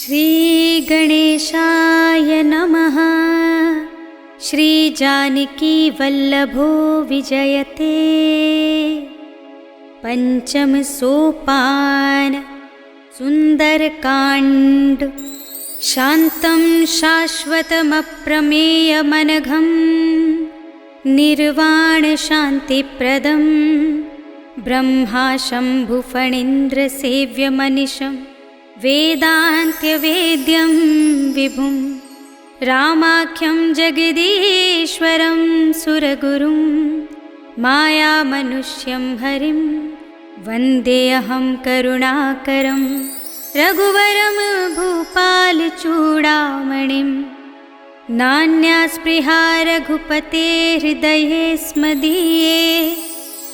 श्रीगणेशाय नमः। श्रीजानकीवल्लभो विजयते। पंचम सोपान सुंदरकांड। शान्तं शाश्वतमप्रमेयमनघं निर्वाणशान्तिप्रदं ब्रह्मा शम्भुफणीन्द्रसेव्यमनिशं वेदान्त्यवेद्यं विभुं रामाख्यं जगदीश्वरं सुरगुरुं मायामनुष्यं हरिं वन्देऽहं करुणाकरं रघुवरं भूपालचूडामणिं। नान्या स्पृहा रघुपते हृदये स्मदीये।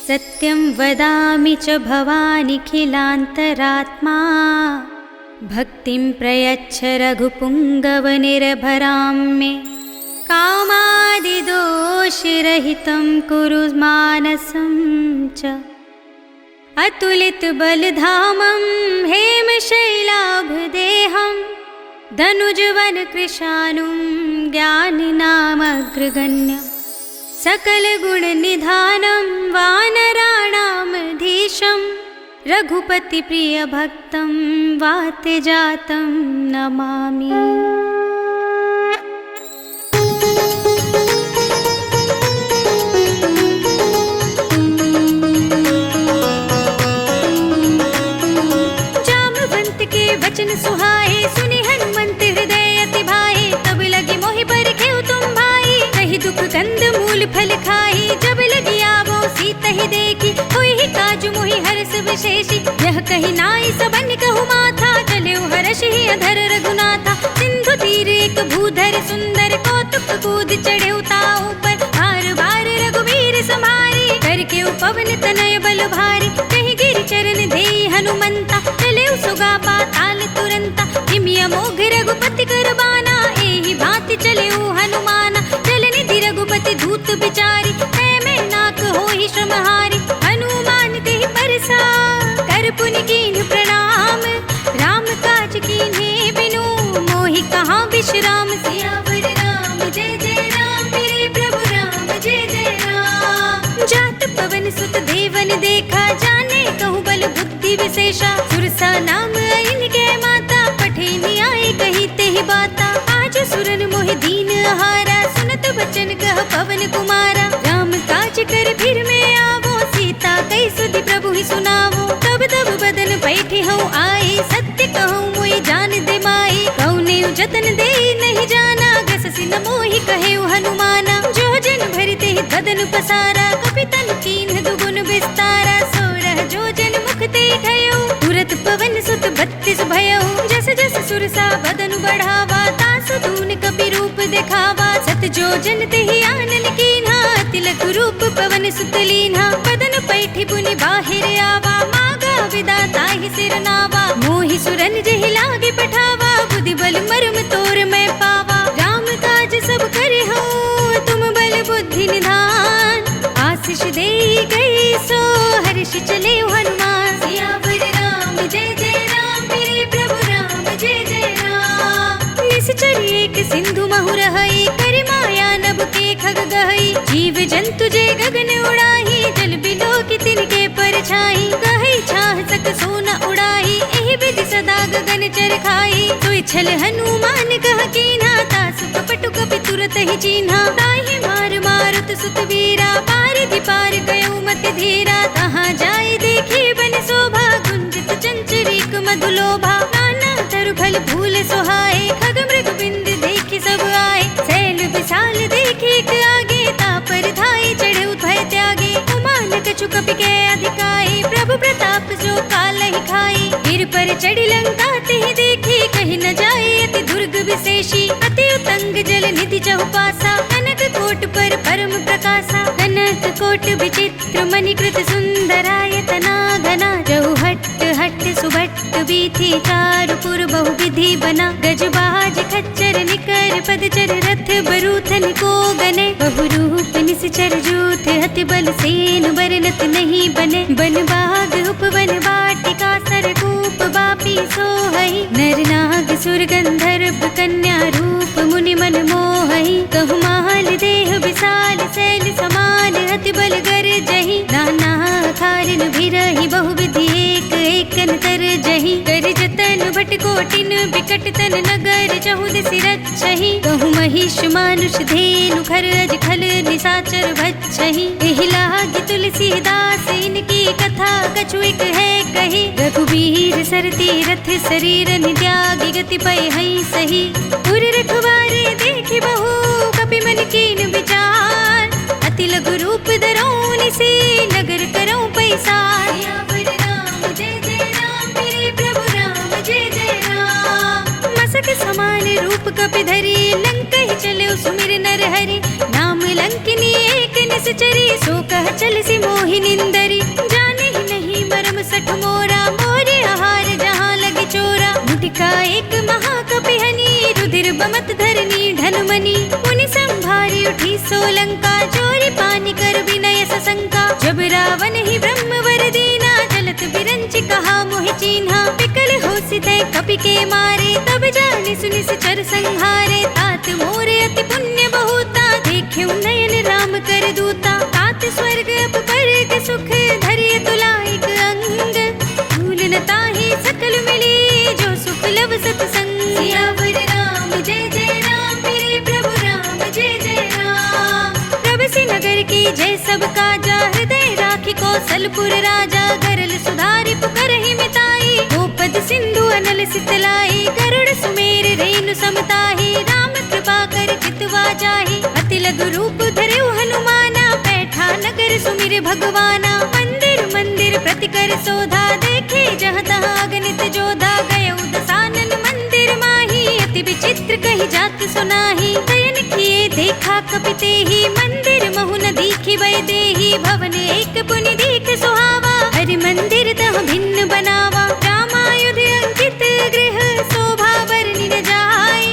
सत्यं वदामि च भवानिखिलान्तरात्मा भक्तिं प्रयच्छ रघुपुङ्गवनिर्भरां मे। कामादिदोषरहितं कुरु मानसं च अतुलितबलधामं हेमशैलाभदेहं धनुजवनकृशानुं ज्ञानिनामग्रगण्यं सकलगुणनिधानं वानराणामधीशं रघुपतिप्रियभक्तं वातजातं नमामि। जामवंत के वचन सुहाए सुनि हनुमंत हृदय अति भाए। तब लगी मोहि परखेउ तुम भाई कही दुख कंद मूल फल खाई। जब लगी आवो सीता ही देखी होई ही काजु मोहि हर्ष विशेषी। यह कही नाई सबन कहु माथा चले हर्ष ही अधर रघुनाथा। सिंधु तीर एक भूधर सुंदर कौतुक कूद चढ़े ताऊ पर। बार बार रघुवीर समारी करके उपवन तनय बल भारी। कही गिरि चरण देई हनुमंता चले सुगा पाताल तुरंता। हिमिया मोघ रघुपति करबाना एहि भांति चले हनुमाना। चलनिधि रघुपति धूत बिचारी में नाक होहि श्रमहारी। हनुमान तेहि परसा कर पुनि कीन्ह प्रणाम। राम काज कीन्हे बिनु मोहि कहाँ विश्राम। सियावर राम जय जय राम मेरे प्रभु राम जय जय राम। जात पवन सुत देवन देखा जाने कहु बल बुद्धि विशेषा। सुरसा नाम इनके माता पठे न्याय कही तेहि बाता। आज सुरन मोहि दीन आहारा सुनत बचन कह पवन कुमारा। राम काज कर फिर में आवो सीता कई सुधि प्रभु ही सुनावो। तब तब बदन बैठे हूँ आए सत्य कहूँ मोहि जान दे माई। कौने जतन दे नहीं जाना गससि न मोहि कहे हनुमाना। जो जन भरते ही बदन पसारा कपितन कीन्ह दुगुन विस्तारा। सोरह जो जन मुख ते ठयो तुरत पवन सुत 32 भयउ। जस जस सुरसा बदन बढ़ावा तासु दून कपि रूप दिखावा। सत जो जन तेहि आनन कीन्हा तिलक रूप पवन सुत लीन्हा। बदन पैठी पुनि बाहिर आवा मागा विदा ताहि सिर नावा। मोहि सुरन जेहि लागे पठावा बुद्धि बल मर्म तोर मैं पावा। राम काज सब करे हो तुम बल बुद्धि निधान। आशीष दे गई सो हर्ष चले हनुमान। सियावर राम जय जय राम मेरे प्रभु राम जय जय राम। निश्चर एक सिंधु महु रहई करि माया नभ के खग गहई। जीव जंतु जे गगन उड़ाही जल बिलो की तिनके परछाई। गहई छाह सक सोना उड़ाही एहि विधि सदा गगन चर खाई। तुई छल हनुमान कह कीन्हा तासु कपटु कपि तुरत ही चीन्हा। ताहि मार मारुत सुत वीरा पारिधि पार गयो मति धीरा। तहाँ जाय देखी बन शोभा गुंजित चंचरीक मधुलोभा। नाना तरु फल फूल सोहाए खग मृग बिंद देखी सब आए। सैल विशाल देखी एक आगे तापर धाई चढ़े भय त्यागे। उमान कछु कपि के अधिकाई प्रभु प्रताप जो काल ही खाई। गिर पर चढ़ी लंका तेहि देखी कहीं न जाए अति दुर्ग विशेषी। अति उतंग जल निधि चहुपासा कनक कोट पर परम प्रकाशा। कनक कोट विचित्र मणिकृत सुंदरायतना घना। जहु हट्ट हट्ट सुभट्ट बीथी चारु पुर बहु विधि बना। गजबाज खच्चर निकर पदचर रथ बरूथन को गने। बहु रूप निश्चर जूथ हति बल सेन बरनत नहीं बने। बन बाग उपवन वाटिका सरकूप बापी सोहई। नर नाग असुर गंधर्व कन्या रूप मुनि मन मोहहि, कहु माल देह विशाल शैल समान अति बल गर जहि, नाना कारण भिरहि बहुविधि एक एकन तर जहि, कर जतन भट कोटिन बिकट तन नगर चहुद सिरच्छहि, कहु महिष मानुष धेनु खर अज खल निसाचर भच्छहि, एहि लागी तुलसीदास इनकी कथा कछु एक है कही, रघुबीर सरती रथ शरीर नित्यागी गति पय हई सही, उर रखवारे देखि बहु कपि मन कीन विचार, अति लघु रूप धरौं निसी नगर करौं पैसार, सियावर राम जय जय राम मेरे प्रभु राम जय जय राम, मसक समान रूप कपि धरी लंकहि चले सुमिर नर हरि, नाम लंकिनी एक निश्चरी सो कह चल सी मोहि निंदरी, जाने ही नहीं मरम सठ मोरा मोरे आहार जहाँ लगे चोरा, मुटिका एक महाकपि हनी रुधिर बमत धरनी धनुमनी, मुनि संभारी उठी सोलंका चोरी पानी कर विनय सशंका, जब रावण ही ब्रह्म वर दीना चलत बिरंच कहा मोहि चीन्हा, विकल होसि तै कपि के मारे तब जानि सुनि चर संहारे, तात मोरे अति पुण्य बहुता देख्यु नयन राम कर दूता, तात स्वर्ग अप के सुख धरिय तुलाइक अंग, भूल न ताहि सकल मिली जो सुख लव सतसंग, सियावर राम जय जय राम मेरे प्रभु राम जय जय राम, प्रभसि नगर की जय सब काजा हृदय राखी कौशलपुर राजा, गरल सुधारि पुकारहि मिताई, गोपद सिंधु अनल सितलाई, गरुड़ सुमेर रेणु समताहि, राम कृपा कर चितवा जाहि, अति लघु रूप धरऊ हनुमाना, बैठा नगर सुमिर भगवाना, मंदिर मंदिर प्रति कर सोधा, देखे जहाँ तहाँ अगणित जोधा, गयउ दसानन मंदिर माही, अति विचित्र कही जात सुनाही, शयन किए देखा कपि तेहि, मंदिर महु न दीखि वै देहि, भवन एक पुनि दीख सुहावा, हरि मंदिर तह भिन्न बनावा, रामायुध अंकित गृह शोभा वर्णि न जाय,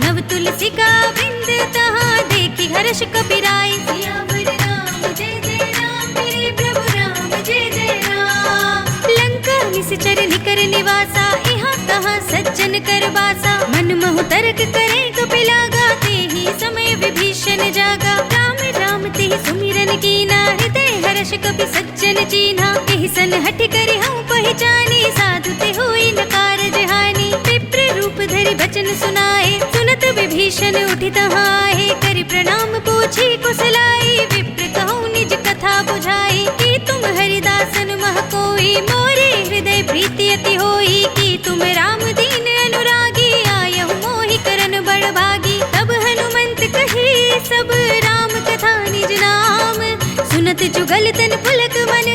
नव तुलसी का वृंद तहाँ देखि हर्ष कपिराय, सियावर राम जय जय राम मेरे प्रभु राम जय जय राम, लंका निश्चर निकर निवासा, यहाँ तहाँ सज्जन कर बासा, मन महु तर्क करे कपि लागा, तेहि समय विभीषण जागा, राम राम तेहि सुमिरन कीना, हृदय हर्ष कपि सज्जन चीन्हा, एहि सन हठ करि हऊँ पहिचानी, साधु ते होई न कारज हानि, विप्र रूप धरि बचन सुनाए, सुनत विभीषण उठि तहाँ आए, करि प्रणाम पूछी कुशलाई, विप्र कहूँ निज कथा बुझाई, कि तुम हरिदासन मह कोई, मोरे हृदय प्रीति अति होई, कि तुम राम दीन अनुरागी, आयहु मोहि करन बड़ भागी, तब हनुमंत कही सब राम कथा निज नाम, सुनत जुगल तन पुलक मन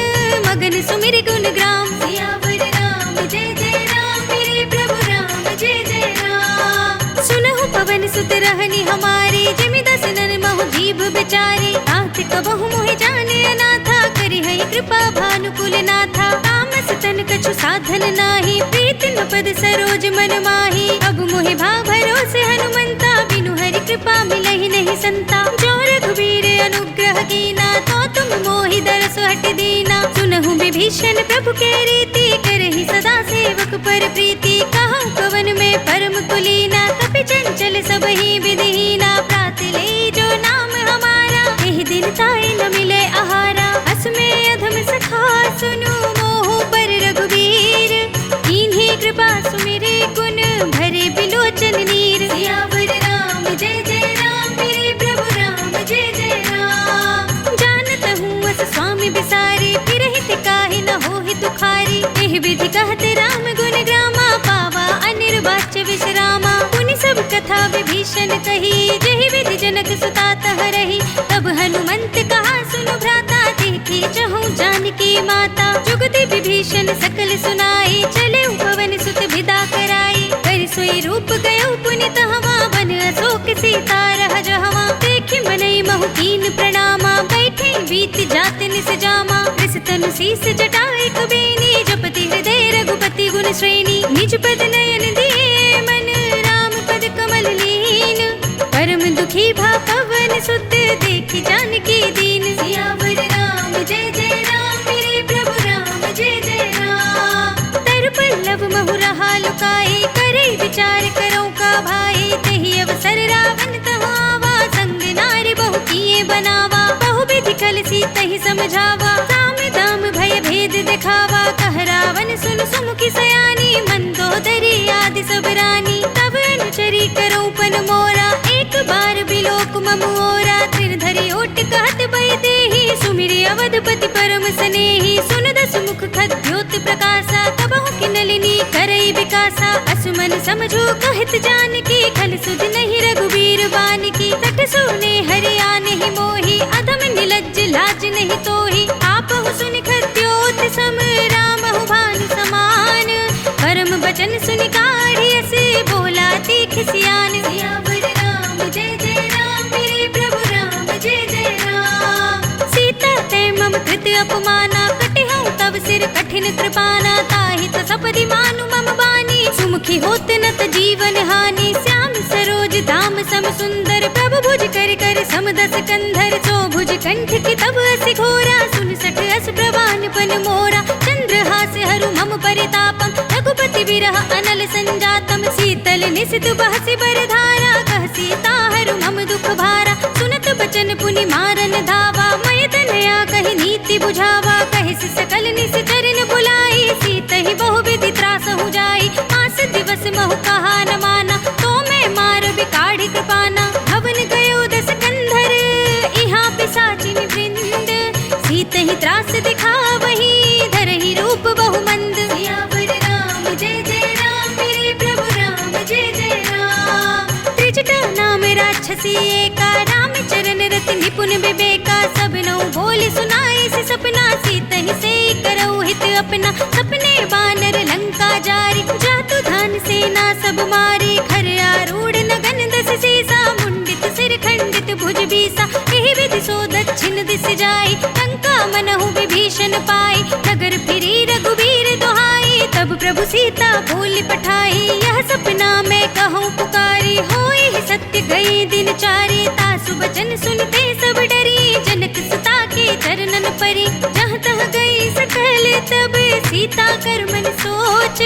मगन सुमिर गुण ग्राम, सियावर राम जय जय राम मेरे प्रभु राम जय जय राम, सुनहु पवन सुत रहनी हमारी, जिमि दसनन महु जीभ बिचारी, तात कबहु मोहि जाने अनाथा, करि हई कृपा भानुकुल नाथा, तामस तन कछु साधन नाही, प्रीति न पद सरोज मन माही, अब मोहि भाव भरोसे हनुमंता, बिनु हरि कृपा मिलहि नहीं संता, जो रघुबीर अनुग्रह कीना, तो तुम मोहि दरस हट दीना, सुनहु विभीषण प्रभु के रीति, करहि सदा सेवक पर प्रीति, कहूँ कवन में परम कुलीना, कपि चंचल सबहि विधिहीना, प्रात ले जो नाम हमारा, एहि दिन ताई न मिले आहारा, अस में अधम सखा सुनु मोह पर रघुबीर, इन्हीं कृपा सुमिरे गुण भरे बिलोचन नीर, सियावर राम जय जय राम मेरे प्रभु राम जय जय राम, जानत हूँ अस स्वामी बिसारी, फिरहित काहि न होहि दुखारी, एहि विधि कहत राम गुण ग्रामा, पावा अनिर्वाच्य विश्रामा, पुनि सब कथा विभीषण कही, जेहि विधि जनक सुता तह रही, तब हनुमंत कहा सुनु भ्राता, देखी चहु जानकी माता, जुगति विभीषण सकल सुनाई, चले पवन सुत विदा कराई, कर सोई रूप गयो पुनि तहवा, बन अशोक सीता रह जहवा, देखि मनई महु कीन प्रणामा, बैठे बीत जात निस जामा, कृस तनु शीस जटाए कुबेनी, जपति हृदय रघुपति गुण श्रेणी, निज पद नयन दिए मन राम पद कमल लीन, परम दुखी भा पवन सुत देखि जानकी दीन, सियावर राम जय जय राम मेरे प्रभु राम जय जय राम, तर पल्लव महु रहा लुकाए, करे विचार कर समझावा, साम दाम भय भेद दिखावा, कह रावण सुन सुमुखी सयानी, मंदोदरी आदि सब रानी, तब अनुचरी करो पन मोरा, एक बार बिलोक मम ओरा, त्रिधरि ओट कहत बहि देहि, सुमिरि अवधपति परम स्नेही, सुन दस मुख खद्योत प्रकाशा, कबहु की नलिनी करई विकासा, असुमन समझो कहत जानकी, खल सुध नहीं रघुबीर बान की, सठ सोने हरिया नहीं मोही, अधम निलज्ज लाज नहीं तोही, आपहु सुनि खद्योत सम, रामहु भानु समान, परम बचन सुनि काढ़ियस, बोला तीख सियान, सियावर राम जय जय राम, मेरे प्रभु राम जय जय राम, सीता ते मम कृत अपमाना, कटिहउँ तब सिर कठिन कृपाना, ताहि त सपदि मानु मम बानी, सुमुखी होत नत जीवन हानि, श्याम सरोज धाम सम सुंदर, प्रभु भुज कर कर समदस कंधर, सो भुज कंठ की तब असि घोरा, सुन सठ अस प्रवान पन मोरा, चंद्रहास हरु मम परितापम, रघुपति विरह अनल संजातम, शीतल निसित बहसि बरधारा, कह सीता हरु मम दुख भारा, सुनत बचन पुनि मारन धावा, मय तनया कहि नीति बुझावा, कहिस सकल निश्चरन बुलाई, सीतहि बहु विधि त्रासहु जाई, मास दिवस महु कहा न माना, तो मैं मार बिकाढ़ी कृपाना, भवन गयो दस कंधर, इहाँ पिशाचिन वृंद, सीतहि त्रास दिखावही, धरहि रूप बहु मंद, सियावर राम जय जय राम, मेरे प्रभु राम जय जय राम, त्रिजटा नाम राक्षसी एका, राम चरण रति निपुण विवेका, सब नौ बोल सुनाए से सपना, सीतहि से करऊ हित अपना, सपने बानर लंका जारी, जातु धान सेना सब मारी, खर आरूढ़ नगन दस सीसा, मुंडित सिर खंडित भुज बीसा, एहि विधि सो दक्षिण दिस जाई, लंका मनहु विभीषण पाई, नगर फिरी रघुबीर दुहाई, तब प्रभु सीता बोल पठाई, यह सपना मैं कहूँ पुकारी, होई ही सत्य गई दिन चारी, तासु बचन सुनते सब डरी, जनक सुता के चरणन परी, जहाँ तह गई सकल तब, सीता कर मन सोच,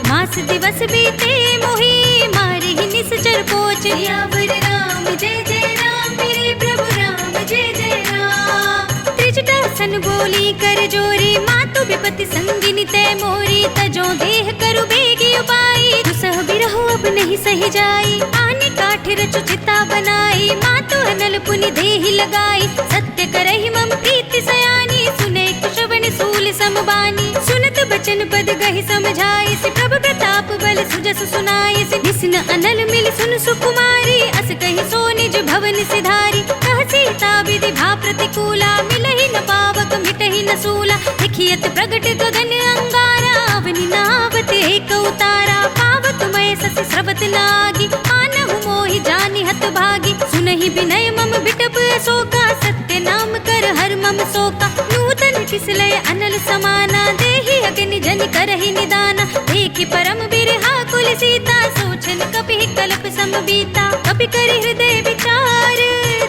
मास दिवस बीते मोही, मारी ही निश्चर पोच, सियावर राम जय जय राम, मेरे प्रभु राम जय जय राम, त्रिजटा सन बोली कर जोरी, मातु विपति संगिनी तै मोरी, तजो देह करु बेगी उपाई, दुसह बिरहो अब नहीं सही जाई, आने काठ रचु चिता बनाई, मातु अनल पुनि देहि लगाई, सत्य करहि मम प्रीति सयानी, सुने कुशवन सूल समबानी, सुनत बचन पद गहि समझाई, से प्रभु प्रताप बल सुजस सुनाई, से निस्न अनल मिल सुन सुकुमारी, अस कहि सो निज भवन सिधारी, कह सीता विधि भा प्रतिकूला, मिलहि न पावक मिटहि न सूला, लिखियत प्रगट गगन अंगारा, अवनि नावत एक उतारा, पावक मय सस स्रवत नागी, मानहु मोहि जानि हत भागी, सुनहि बिनय मम बिटप अशोका, सत्य नाम कर हर मम शोका, नूतन किसलय अनल समाना, देहि अग्नि जनि करहि निदाना, देखि परम बिरहा कुल सीता, सोचन कपिहि कल्प सम बीता, कपि करि हृदय विचार,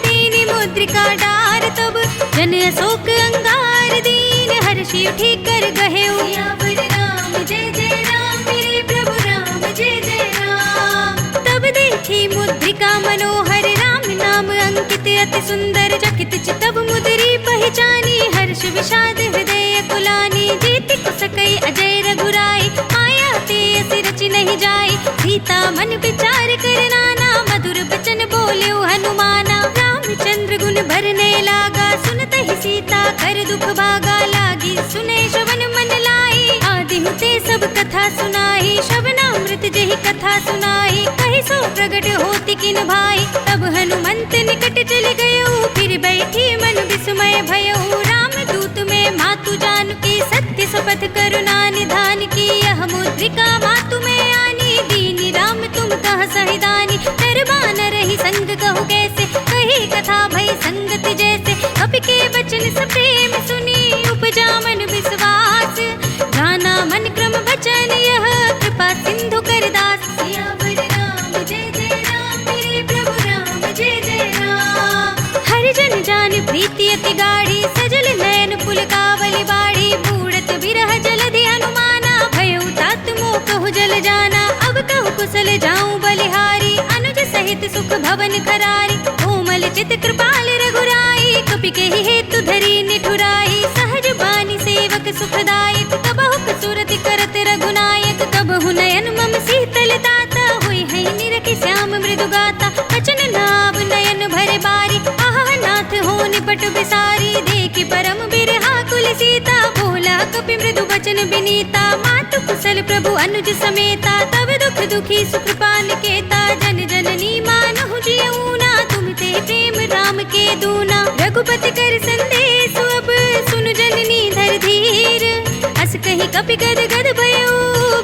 दीनि मुद्रिका डार, तब जन अशोक अंगार, दीन हर्षि उठि कर गहेउ, सियावर राम जय जय राम, मेरे प्रभु राम जय जय राम, तब देखी मुद्रिका मनोहर, राम नाम अंकित अति सुंदर, चकित चितब मुद्री पहचानी, हर्ष विषाद हृदय कुलानी, जीति को सकई अजय रघुराई, माया ते असि रचि नहीं जाई, सीता मन विचार कर नाना, मधुर बचन बोल्यो हनुमाना, रामचंद्र गुण भरने लागा, सुनत ही सीता कर दुख भागा, लागी सुने श्रवण मन लाई, आदि हुते सब कथा सुनाई, श्रवणामृत जहि कथा सुनाई, कहि सो प्रगट होति किन भाई, तब हनुमंत निकट चल गयो, फिर बैठी मन विस्मय भयउ, राम दूत में मातु जानकी, सत्य शपथ करुणा निधान की, यह मुद्रिका मातु में आनी, दीनी राम तुम कह सहिदानी, दरबान रही संग कहु कैसे, कही कथा भई संगत जैसे, कपि के वचन सप्रेम सुनी, उपजा मन विश्वास, जाना मन क्रम वचन यह, कृपा सिंधु कर दास, सियावर राम जय जय राम, मेरे प्रभु राम जय जय राम, हरिजन जान प्रीति अति गाढ़ी, सजल नयन पुलकावली बाढ़ी, बूढ़त बिरह जलधि हनुमाना, भयउ तात मोह कहु जल जाना, अब कहु कुशल जाऊं बलिहारी, अनुज सहित सुख भवन खरारी, कोमल चित कृपाल रघुराई, कपि के हेतु धरी निठुराई, सुखदायक, कबहुक सुरति करत रघुनायक। कबहु नयन मम शीतल दाता, हुई है निरखि श्याम मृदु गाता। बचन नाव नयन भरे बारी, आहा नाथ हो निपट बिसारी। देखि परम बिरहा कुल सीता, बोला कपि मृदु बचन बिनीता। मातु कुशल प्रभु अनुज समेता, तब दुख दुखी सुकृपा निकेता। जन जननी मानहु जियऊना, तुम ते प्रेम राम के दूना। रघुपति कर संदेश अब सुनु जननी धर धीर। अस कहीं कपि गद गद भयो,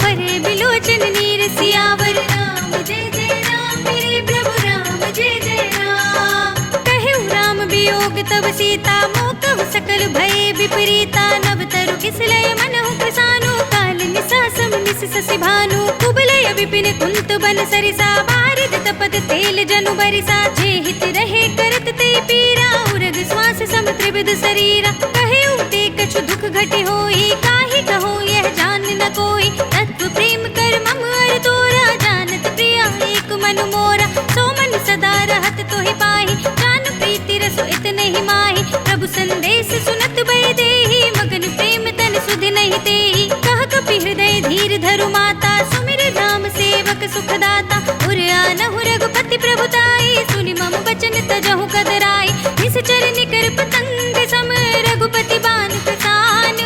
भरे बिलोचन नीर। सियावर राम जय जय राम, मेरे प्रभु राम जय जय राम। कहु राम वियोग तब सीता, मोकहु सकल भय विपरीता। नव तरु किसलय मनहु कृसानु, काल निसा सम निस ससि भानु। कुबलय विपिन कुंत बन सरिसा, बारिद तपत तेल जनु बरिसा। जे हित रहे करत ते पीरा, उरग श्वास सम त्रिविध शरीरा। कहे ते कछु दुख घटे होई, काहि कहो यह जान न कोई। तत्व प्रेम कर मम अर तोरा, जानत प्रिया एक मन मोरा। सो मन सदा रहत तोहि पाहि, जान प्रीति रसो इतने ही माहि। प्रभु संदेश सुनत भय देहि, मगन प्रेम तन सुधि नहीं तेहि। कह कपि हृदय धीर धरु माता, सुमिर राम सेवक सुखदाता। उर आनहु रघुपति प्रभुताई, सुनि मम बचन तजहु कदराई। निश्चर निकर पतंग सम, रघुपति बान प्रसान।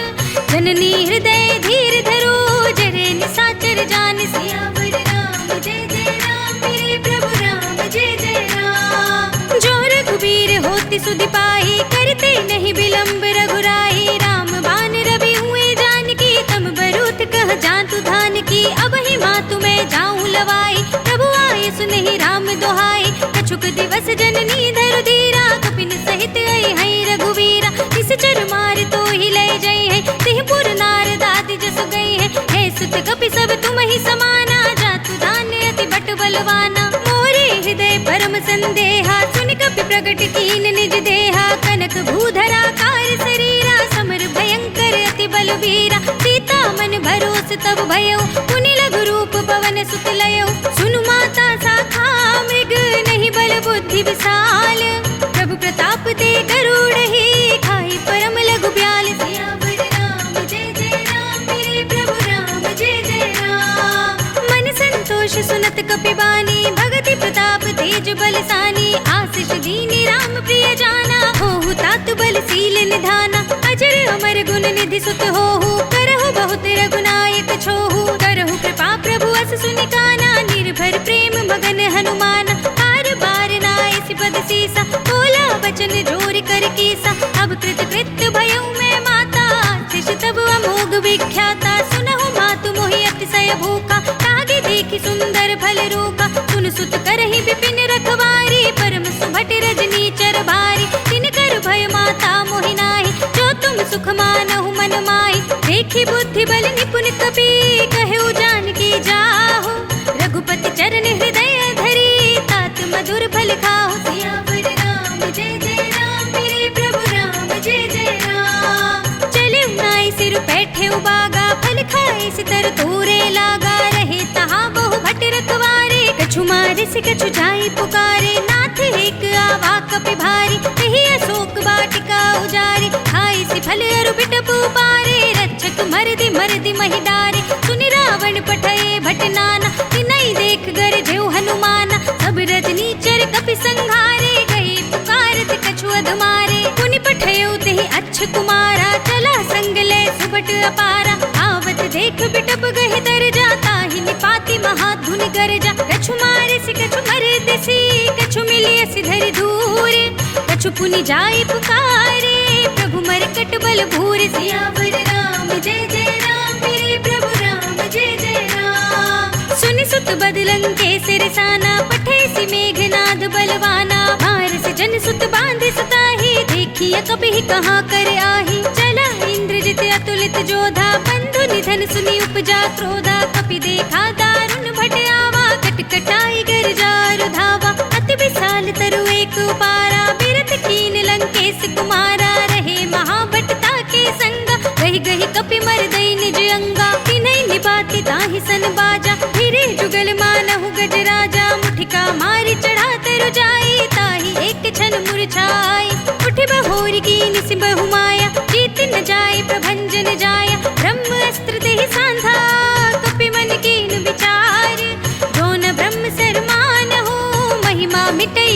जननी हृदय धीर धरो, जरे निसाचर जान। सियावर राम जय जय राम, मेरे प्रभु राम जय जय राम। जो रघुबीर होति सुधि पाहि, करते नहीं विलंब रघुराई। राम बान रवि हुए जानकी, तम बरूथ कह जातु धान की। अब ही मातु मैं जाऊं लवाई, प्रभु आए सुनहि राम दोहाई। कछुक दिवस जननी धरु धीरा, कपिन सहित आई है रघुवीरा। निश्चर मार तो ही ले जई है, तिहपुर नारद आदि जसु गई है। हे सुत कपि सब तुम ही समाना, जातु धान्य अति बट बलवाना। मोरे हृदय परम संदेहा, सुनि कपि प्रगट कीन निज देहा। कनक भूधरा कार शरीरा, समर भयंकर अति बलवीरा। सीता मन भरोस तब भयो, पुनि लघु रूप पवन सुत लयो। सुनु माता साखा मृग, नहीं बल बुद्धि विशाल। प्रभु प्रताप ते गरुड़हि, खाई परम लघु ब्याल। सियावर राम जय जय राम, मेरे प्रभु राम जय जय राम। मन संतोष सुनत कपि बानी, भगति प्रताप तेज बलसानी। आशीष दीनी राम प्रिय जाना, होहु तात बल सील निधाना। अजर अमर गुण निधि सुत होहु, करहु बहुत रघुनायक छोहु। करहु कृपा प्रभु अस सुनि काना, निर्भर प्रेम मगन हनुमाना। बार बार नाइ पद सीसा, बोला बचन जोर कर कीसा। अब कृत कृत्य भयउ मैं माता, शिष तब अमोघ विख्याता। सुनहु मातु मोहि अतिशय भूखा, तागे देखि सुंदर फल रूपा। सुन सुत करहि विपिन रखवारी, परम सुभट रजनी चर भारी। तिन कर भय माता मोहि नाहि, जो तुम सुख मानहु मन माहि। देखि बुद्धि बल निपुण कपि, कहु जानकी जाहु। रघुपति चरण हृदय धरी, तात मधुर फल खाहु। सियावर राम जय जय राम, मेरे प्रभु राम जय जय राम। चले नाई सिर बैठे उबागा, फल खाए सितर तोरे लागा। रहे तहाँ बहु भट रखवारे, कछु मारे से कछु जाई पुकारे। नाथ एक आवा कपि भारी, कही अशोक वाटिका उजारे। खाई सि फल अरु बिटपु पारे, रक्षक मरदि मरदि महि डारे। सुनि रावण पठये भट नाना, तिनहि देख गर जेउ हनुमाना। सब रजनी चर कपि संघारे, गए पुकारत कछु अधमारे। पुनि पठयो तेहि अच्छ कुमारा, चला संग ले सुभट अपारा। आवत देख बिटप गहि तर जाता, ही निपाति महाधुनि गरजा। कछु मारे से कछु मरे दिसी, कछु मिलिय सिधरि धूर। कछु पुनि जाई पुकारे, प्रभु मरकट बल भूर। सियावर राम जय जय राम, मेरे प्रभु राम जय जय राम। सुनि सुत बदलंग के सिरसाना, पठे सि मेघनाद बलवाना। मार से जन सुत बांधे सुताही, देखिए कभी कहाँ कर आही। चला इंद्रजित अतुलित जोधा, बंधु निधन सुनि उपजा क्रोधा। कपि देखा दारुण भट आवा, कटकटाई गर जारु धावा। अति विशाल तरु एक उपारा, बिरथ कीन लंकेश कुमारा। रहे महाभटता के संगा, गहि गहि कपि मरदई निज अंगा। तिनहि निबाति ताहि सन बाजा, फिरे जुगल मानहु गजराजा। मुठिका मारि चढ़ा तरु जाई, ताहि एक क्षण मुरझाई। उठ बहोरी कीन सिंह बहु माया, जीत न जाय प्रभंजन जाय।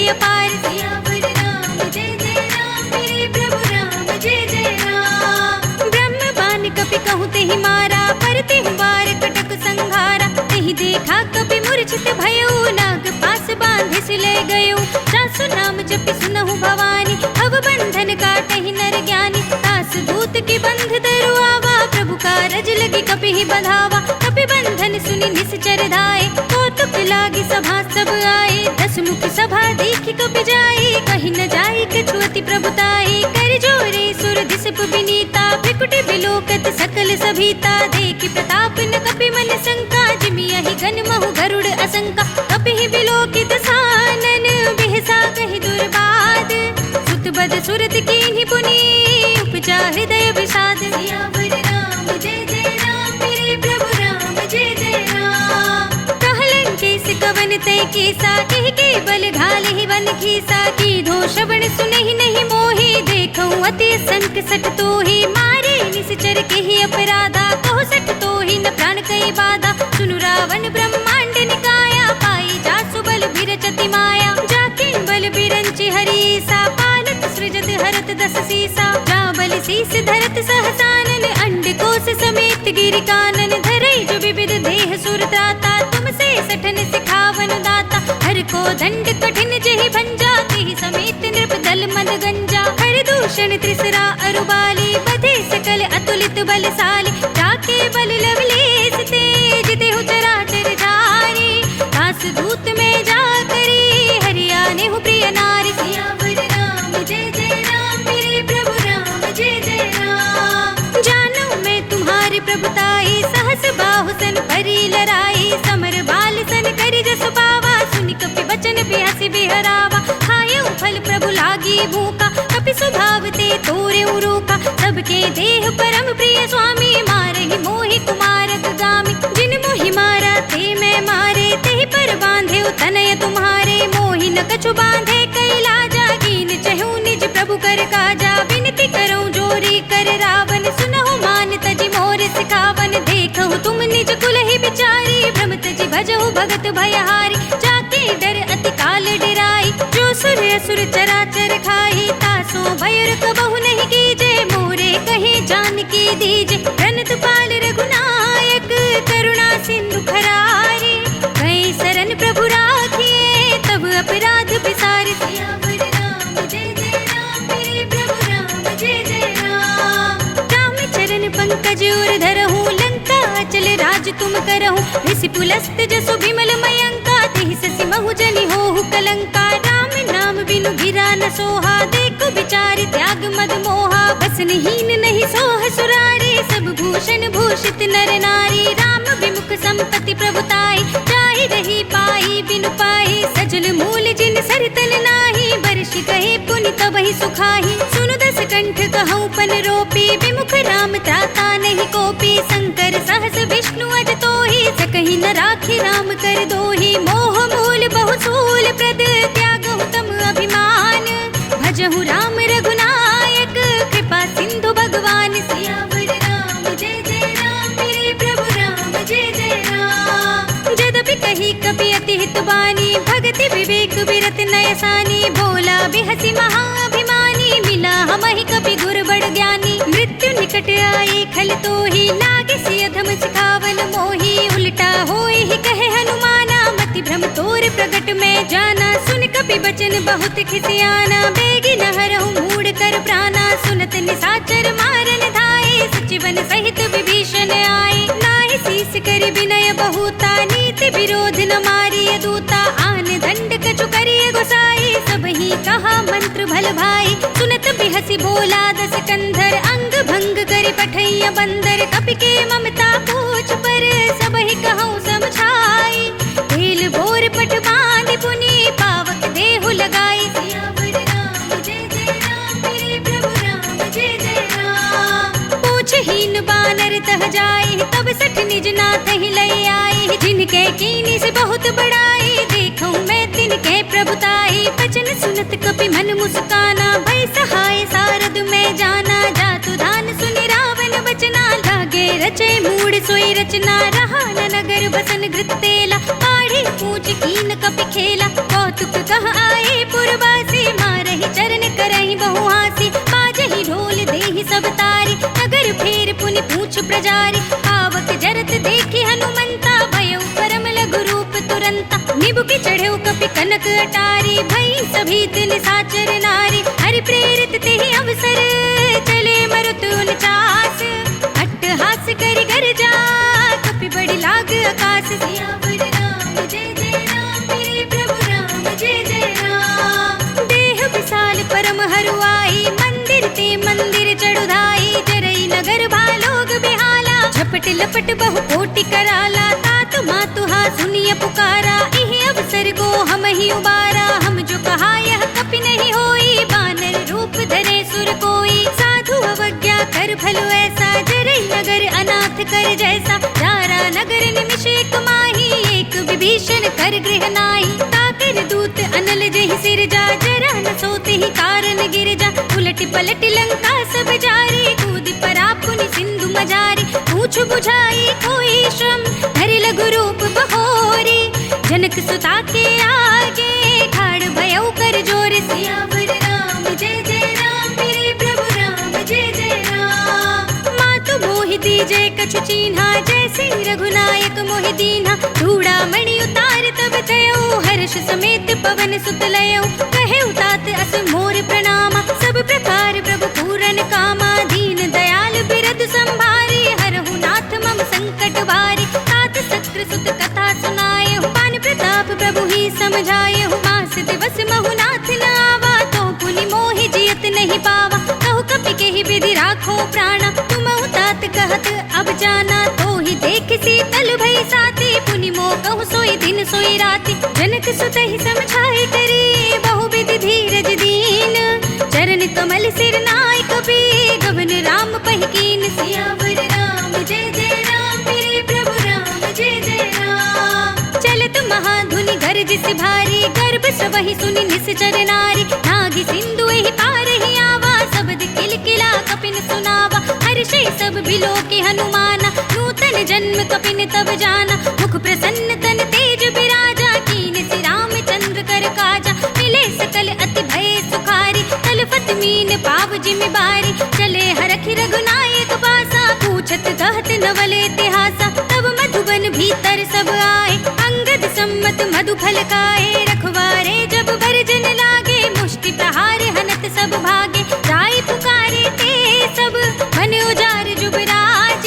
अपार। सियावर राम जय जय राम, मेरे प्रभु राम जय जय राम। ब्रह्म बान कपि कहूँ तेहि मारा, पर तेहु बार कटक संघारा। तेहि देखा कपि मूर्छित भयउ, नाग पास बांधे सिले गयो। जासु नाम जपि सुनहु भवानी, भव बंधन काटहि नर ज्ञानी। तास दूत की बंध धरु आवा, प्रभु कारज लगी कपि ही बंधावा। कपि बंधन सुनि निश्चर धाये, कौतुक लागी सभा सब आए। दस मुख सभा देखि कपि जाए, कहीं न जाई कछुअति प्रभुताई। कर जोरे सुर दिसप विनीता, भृकुटि बिलोकत सकल सभीता। देखि प्रताप न कपि मन शंका, जिमियहि घन महु गरुड़ असंका। कपि ही बिलोकित सानन, बिहसा कहि दुर्बाद। सुत बद सुरत कीन्हि पुनि, उपजा हृदय विषाद। सियावर राम जय जय राम, मेरे प्रभु राम जय जय राम। कहलन केस कवन तै केसा, कहि के बल घाले ही वन खीसा। की धो श्रवण सुनहि नहीं मोहि, देखऊं अति संक सठ तोहि। मारे निश्चर केहि अपराधा, कहो सठ तोहि न प्राण कई बाधा। सुनु रावण ब्रह्मांड निकाया, पाई जासु बल बिरचति माया। जाके बल बिरंचि हरीसा, पालत सृजत हरत दस सीसा। जा बल शीस धरत सहसानन, अंड कोश समेत गिरि कानन। धरई जो विविध देह सुर त्राता, तुमसे सठन सिखावन दाता। हर को दंड कठिन जेहि भंजा, तेहि समेत नृप दल मद गंजा। हर दूषण त्रिसरा अरुबाली, बधे सकल अतुलित बलशाली। जाके बल लवलेस तेज, देहु चराचर झारी। दास दूत में जा करी, हरियाने हूँ प्रिय नारी। सियावर राम जय जय राम, मेरे प्रभु राम जय जय राम। जानू मैं तुम्हारी प्रभुताई, सहस बाहु सन परी लराई। समर बाल सन करि जसु पावा, सुनि कपि बचन बिहसि बिहरावा। खायउ फल प्रभु लागी भूखा, कपि स्वभाव ते तोरे रोका। सबके देह परम प्रिय स्वामी, मारहि मोहि कुमारक गामी। जिन मोहि मारा ते मैं मारे, तेहि पर बांधे तनय तुम्हारे। मोहि न कछु बांधे कैलाजा, कीन चहु निज प्रभु कर काजा। विनती करऊं जोरी कर रावण, सुनहु मान तजि मोर सिखावन। देखहु तुम निज कुल ही बिचारी, भ्रम तजि भजहु भगत भयहारी। जाके डर अति काल डिराई, जो सुर असुर चराचर खाई। तासो भयर कबहु नहीं कीजे, मोरे कहे जानकी दीजे। प्रणत पाल रघुनायक, करुणा सिंधु खरारे। गए शरण प्रभु राखिए, तब अपराध बिसारे। सियावर राम जय जय राम, मेरे प्रभु राम जय जय राम। राम चरण पंकज उर धरहु, लंका अचल राज तुम करहु। ऋषि पुलस्त जसु विमल मयंका, तेहि ससि महु जनि होहु कलंका। राम नाम बिनु गिरा न सोहा, देखो बिचारि त्याग मद मोहा। बसनहीन नहीं सोह सुरारे, सब भूषण भूषित नर नारी। राम विमुख संपत्ति प्रभुताई, जाहि रही पाई बिनु पाई। सजल मूल जिन सरतन नाही, बरषि कहे पुनि तबहि सुखाही। सुनु दस कंठ कहूँ पन रोपी, विमुख राम त्राता नहीं कोपी। शंकर सहस विष्णु अज तोहि, सकहि न राखि राम कर दोहि। मोह मूल बहुसूल प्रद, त्यागहु तम अभिमान। भजहु राम रघुनायक, कृपा सिंधु भगवान। सियावर राम जय जय राम, मेरे प्रभु राम जय जय राम। जदपि कही कपि अति हित बानी, भगति विवेक बिरत नयसानी। बोला बिहसि महाअभिमानी, मिला हमहि कपि गुर बड़ ज्ञानी। मृत्यु निकट आई खल तोहि, लागे सि अधम सिखावन मोहि। उल्टा होय ही कहे हनुमाना, मति भ्रम तोर प्रगट में जाना। सुन कपि बचन बहुत खिसियाना, बेगी न हरहु मूढ़ कर प्राणा। सुनत निसाचर मारन धाये, सचिवन सहित विभीषण आए। नाहि शीस करि विनय बहुता, नीति विरोध न मारिय दूता। आन दंड कछु करिय गोसाई, सबहि कहा मंत्र भल भाई। सुनत बिहसि बोला दस कंधर, अंग भंग करि पठैया बंदर। कपि के ममता पूछ पर, सबहि कहूँ समझाई। तेल बोर पट बांधि पुनि, पावक देहु लगाई। सियावर राम जय जय राम, मेरे प्रभु राम जय जय राम। पूछहीन बानर तह जाए, तब सठ निज नाथ ही लई आई। जिनके कीनी से बहुत बड़ाई, देखूं मैं तिनके प्रभुताई। बचन सुनत कपि मन मुस्काना, भय सहाय सारद में जाना। जातु धान सुनि रावण बचना, लागे रचे मूढ़ सोई रचना। रहा न नगर बसन घृत तेला, काढ़ी पूछ कीन कपि खेला। कौतुक कह आए पुर प्रजारी। आवक जरत देखी हनुमंता, भयउ परम लघु रूप तुरंता। निबुकि चढ़ेउ कपि कनक अटारी, भई सभी तिन साचर नारी। हरि प्रेरित तेहि अवसर, चले मरुत 49। अट्टहास करि गर्जा, कपि बड़ी लाग आकाश। सियावर राम जय जय राम, मेरे प्रभु राम जय जय राम। देह विशाल परम हरुआई, मंदिर ते मंदिर चढ़ुधाई। जरई नगर भालोग बिहाला, झपट लपट बहु कोटि कराला। तात मातुहा सुनिय पुकारा, इहि अवसर को हम ही उबारा। हम जो कहा यह कपि नहीं होई, बानर रूप धरे सुर कोई। साधु अवज्ञा कर भलो ऐसा, जरई नगर अनाथ कर जैसा। जारा नगर निमिष एक माही, एक विभीषण कर गृह नाई। ताकर दूत अनल जहि सिर जा, जरा न सोते ही कारण गिर जा। उलट पलट लंका सब जारी, कूद परा पुनि सिंधु मजारी। पूछ बुझाई कोई श्रम, धरि लघु रूप बहोरी। जनक सुता के आगे, ठाड़ भयउ कर जोर। सियावर राम जय जय राम, मेरे प्रभु राम जय जय राम। मातु मोहि दीजे कछु चीन्हा, जैसे रघुनायक मोहि दीन्हा। धूड़ा मणि उतार तब तयउ, हर्ष समेत पवन सुत लयउ। कहेउ तात अस मोर प्रणामा, सब प्रकार प्रभु पूरन कामा। दीन दयाल बिरद संभारी, हरहु नाथ मम संकट भारी। तात सत्र सुत कथा सुनाए, पान प्रताप प्रभु ही समझाए। मास दिवस महु नाथ न आवा, तो पुनि मोहि जियत नहीं पावा। कहु कपि केहि विधि राखो प्राणा, तुमहु तात कहत अब जाना। तो ही देख शीतल भई साथी, पुनि मोह कहु सोई दिन सोई राति। जनक सुत ही समझाए करी, बहु विधि धीरज दीन। चरण कमल सिर नाय कपि, गगन राम पहिकीन। सियावर राम जय जय राम, मेरे प्रभु राम जय जय राम। चलत महाधुनि गरजिस भारी, गर्भ सबहि सुनि निश्चर नारी। नागी सिंधु एहि पार ही आवा, शब्द किलकिला कपिन सुनावा। हर्षे सब बिलो के हनुमाना, नूतन जन्म कपिन तब जाना। मुख प्रसन्न तन तेज बिराजा, कीन सि रामचंद्र कर काजा। मिले सकल अति भय सुखारी, तलफत मीन पाव जिमि बारी। चले हरखि रघुनायक पासा, पूछत कहत नवल इतिहासा। तब मधुबन भीतर सब आए, अंगद सम्मत मधु फल खाए। रखवारे जब बरजन लागे, मुष्टि प्रहार हनत सब भागे। राय पुकारे ते सब, मन उजार जुबराज।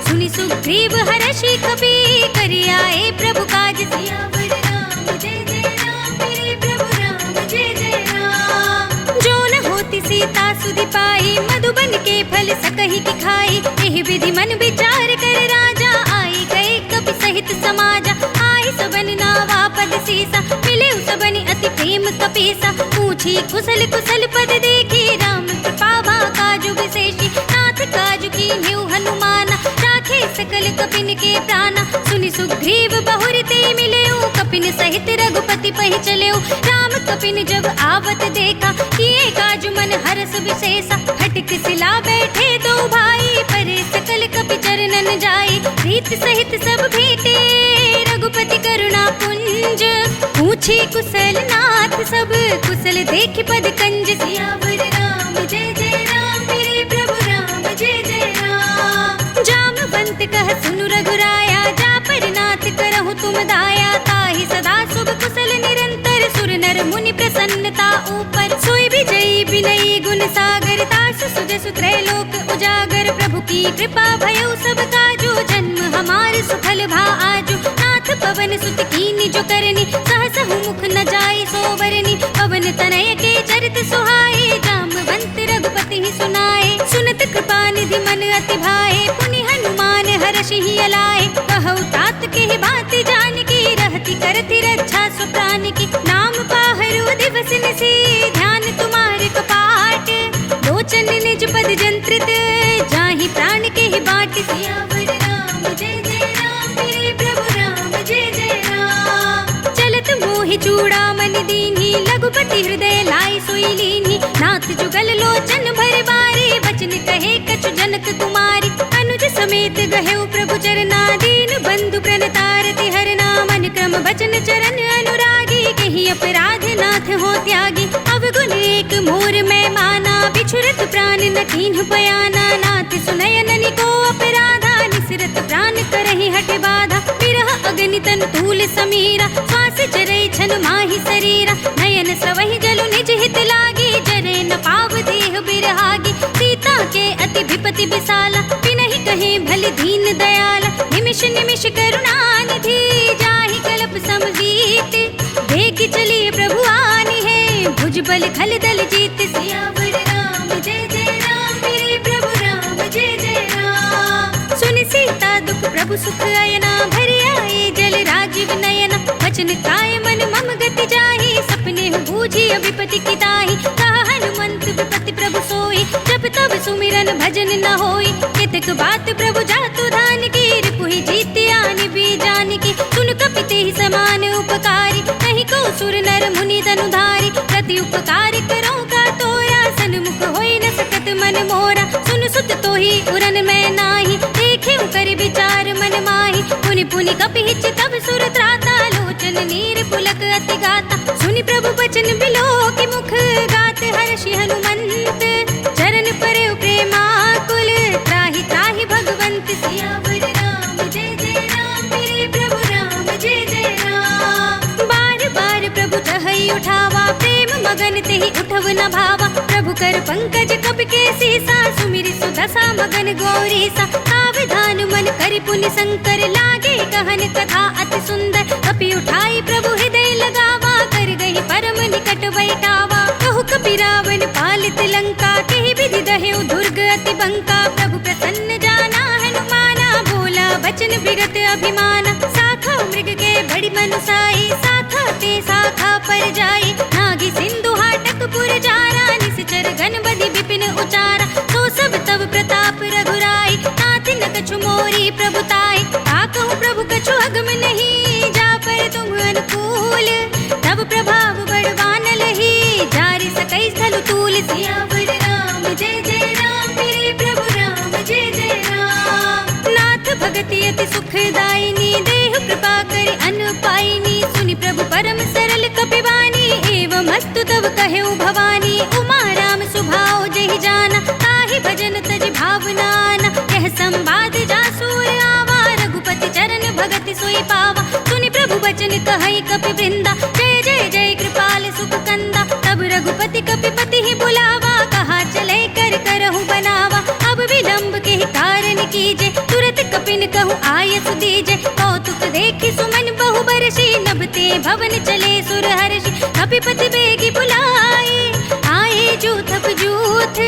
सुनि सुग्रीव हर्षि कपि, करि आए प्रभु काज। सियावर राम जय जय राम, मेरे प्रभु राम जय जय राम। जो न होती सीता सुधि पाई, मधुबन के फल सकहि की खाई। एहि विधि मन विचार कर राजा, आई गए कपि सहित समाजा। आई सबन नावा पद सीसा, मिले सबनि अति प्रेम कपीसा। पूछी कुशल कुशल पद देखी, राम कृपा भा काजु विशेषी। नाथ काजु कीन्ह्यु हनुमाना, राखे सकल कपिन के प्राणा। सुनि सुग्रीव बहुर ते मिलेउ, कपिन सहित रघुपति पहि चलेउ। राम कपिन जब आवत देखा, किए काजु मन हरस विशेषा। हटक सिला बैठे दो भाई, परे सकल कपि चरणन जाई। प्रीत सहित सब भेटे, रघुपति करुणा पुंज। पूछी कुशल नाथ सब, कुशल देखि पद कंज। सियावर राम जय जय राम, मेरे प्रभु राम जय जय राम। जामवंत कह सुनु रघुराया, जा पर नाथ करहु तुम दाया। ताहि सदा शुभ कुशल निरंतर, सुर नर मुनि प्रसन्नता ऊपर। सोई विजयी विनयी गुण सागर, तासु सुजसु त्रैलोक उजागर। प्रभु की कृपा भयउ सब काजू, जन्म हमार सुफल भा आजू। नाथ पवन सुत कीन्हि जो करनी, सहसहु मुख न जाय सोवरनी। पवन तनय के चरित सुहाए, जामवंत रघुपति ही सुनाए। सुनत कृपा निधि मन अति भाए, पुनि हनुमान हर्षि ही अलाए। कहु तात के बात जान की, रहति करति रक्षा सुप्रान की। नाम पाहरु दिवस निसी, ध्यान तुम्हारे कपाट। लोचन निज पद जंत्रित, जाहि प्राण के ही बाट। सियावर राम जय जय राम, मेरे प्रभु राम जय जय राम। चलत मोहि चूड़ामणि दीन्ही, लघुपति हृदय लाई सोई लीन्ही। नाथ जुगल लोचन भर बारे, बचन कहे कछु जनक कुमारी। अनुज समेत गहेउ प्रभु चरना, दीन बंधु प्रणतारति हरना। मन क्रम बचन चरण अनुरागी, कहि अपराध नाथ हो त्यागी। अवगुण एक मोर मैं माना, बिछुरत प्राण न कीन्ह बयाना, नाथ सुनयन को अपराधा, निसरत प्राण करहि हठ बाधा, बिरह अग्नि तन तूल समीरा, श्वास जरई छन माहि शरीरा, नयन स्रवहि जलु निज हित लागी, जरे न पाव देह बिरहागी, सीता के अति विपति विशाला, बिनहि कहे भली दीन दयाला, निमिष निमिष करुणा निधि, जाहि कल्प समजीत, देख चलिए प्रभु आनी है, भुज बल खल दल जीत, सियावर राम जय जय राम, मेरे प्रभु राम जय जय राम। सुन सीता दुख प्रभु सुख अयना, भरि आए जल राजीव नयना, वचन काय मन मम गति जाहि, सपने बूझी विपति की ताहि, कहा हनुमंत विपति प्रभु सोई, जब तब सुमिरन भजन न होई, केतक बात प्रभु जातु धान की, रिपुहि जीत आनि भी जान की, सुन कपिते ही समान उपकारी, नहीं को सुर नर मुनि धनुधारी, प्रति उपकार करो का तोरा, सन्मुख होई न सकत मन मोरा, सुन सुत तो ही उरन मैं नाही, देखे कर विचार मन माही, पुनि पुनि कपिहिच तब सुर त्राता, लोचन नीर पुलक अति गाता, सुनि प्रभु बचन बिलो की मुख, गात हर्षि हनुमंत, चरण परे प्रेमाकुल, त्राहि त्राहि भगवंत, सियावर राम जय जय राम, मेरे प्रभु राम जय जय राम। बार बार प्रभु तहई उठावा, प्रेम मगन तेहि उठव न भावा, प्रभु कर पंकज कपि के सीसा, सुमिरि सुदशा मगन गौरीसा, सावधान मन करि पुनि शंकर, लागे कहन कथा अति सुंदर, कपि उठाई प्रभु हृदय लगावा, कर गई परम निकट बैठावा, कहु कपि रावण पालित लंका, तेहि विधि दहेउ दुर्ग अति बंका, प्रभु प्रसन्न जाना हनुमाना, बोला वचन विगत अभिमाना, साखा मृग के बड़ी मनुसाई, साखा ते साखा पर जाई, नागी सिंधु हाटक पुर जारा, निश्चर गण बधि विपिन उचारा, तो सब तब प्रताप रघुराई, नाथ न कछु मोरी प्रभुताई, ताकहु प्रभु कछु अगम नहीं, जा पर तुम अनुकूल, तब प्रभाव बड़वान लही, जारि सकई स्थल तूल, सियावर राम जय जय राम, मेरे प्रभु राम जय जय राम। नाथ भगति अति सुखदायिनी, देह कृपा करि अन पाइनी, सुनि प्रभु परम सरल कपिवानी, एवं अस्तु तब कहेउ भवानी, उमा राम सुभाव जहि जाना, ताहि भजन तज भावनाना, यह संवाद जासूर आवा, रघुपति चरण भगति सोई पावा, सुनि प्रभु बचन कहई कपि वृंदा, जय जय जय कृपाल सुख कंदा, तब रघुपति कपिपति ही बुलावा, कहा चले कर करहु बनावा, अब विलंब के ही कारण कीजे, तुरत कपिन कहूँ आयस दीजे, कौतुक देखि सुमन बहु बरसी, नभते भवन चले सुर हर्षि, कपिपति बेगी बुलाए, आए जूथप जूथ,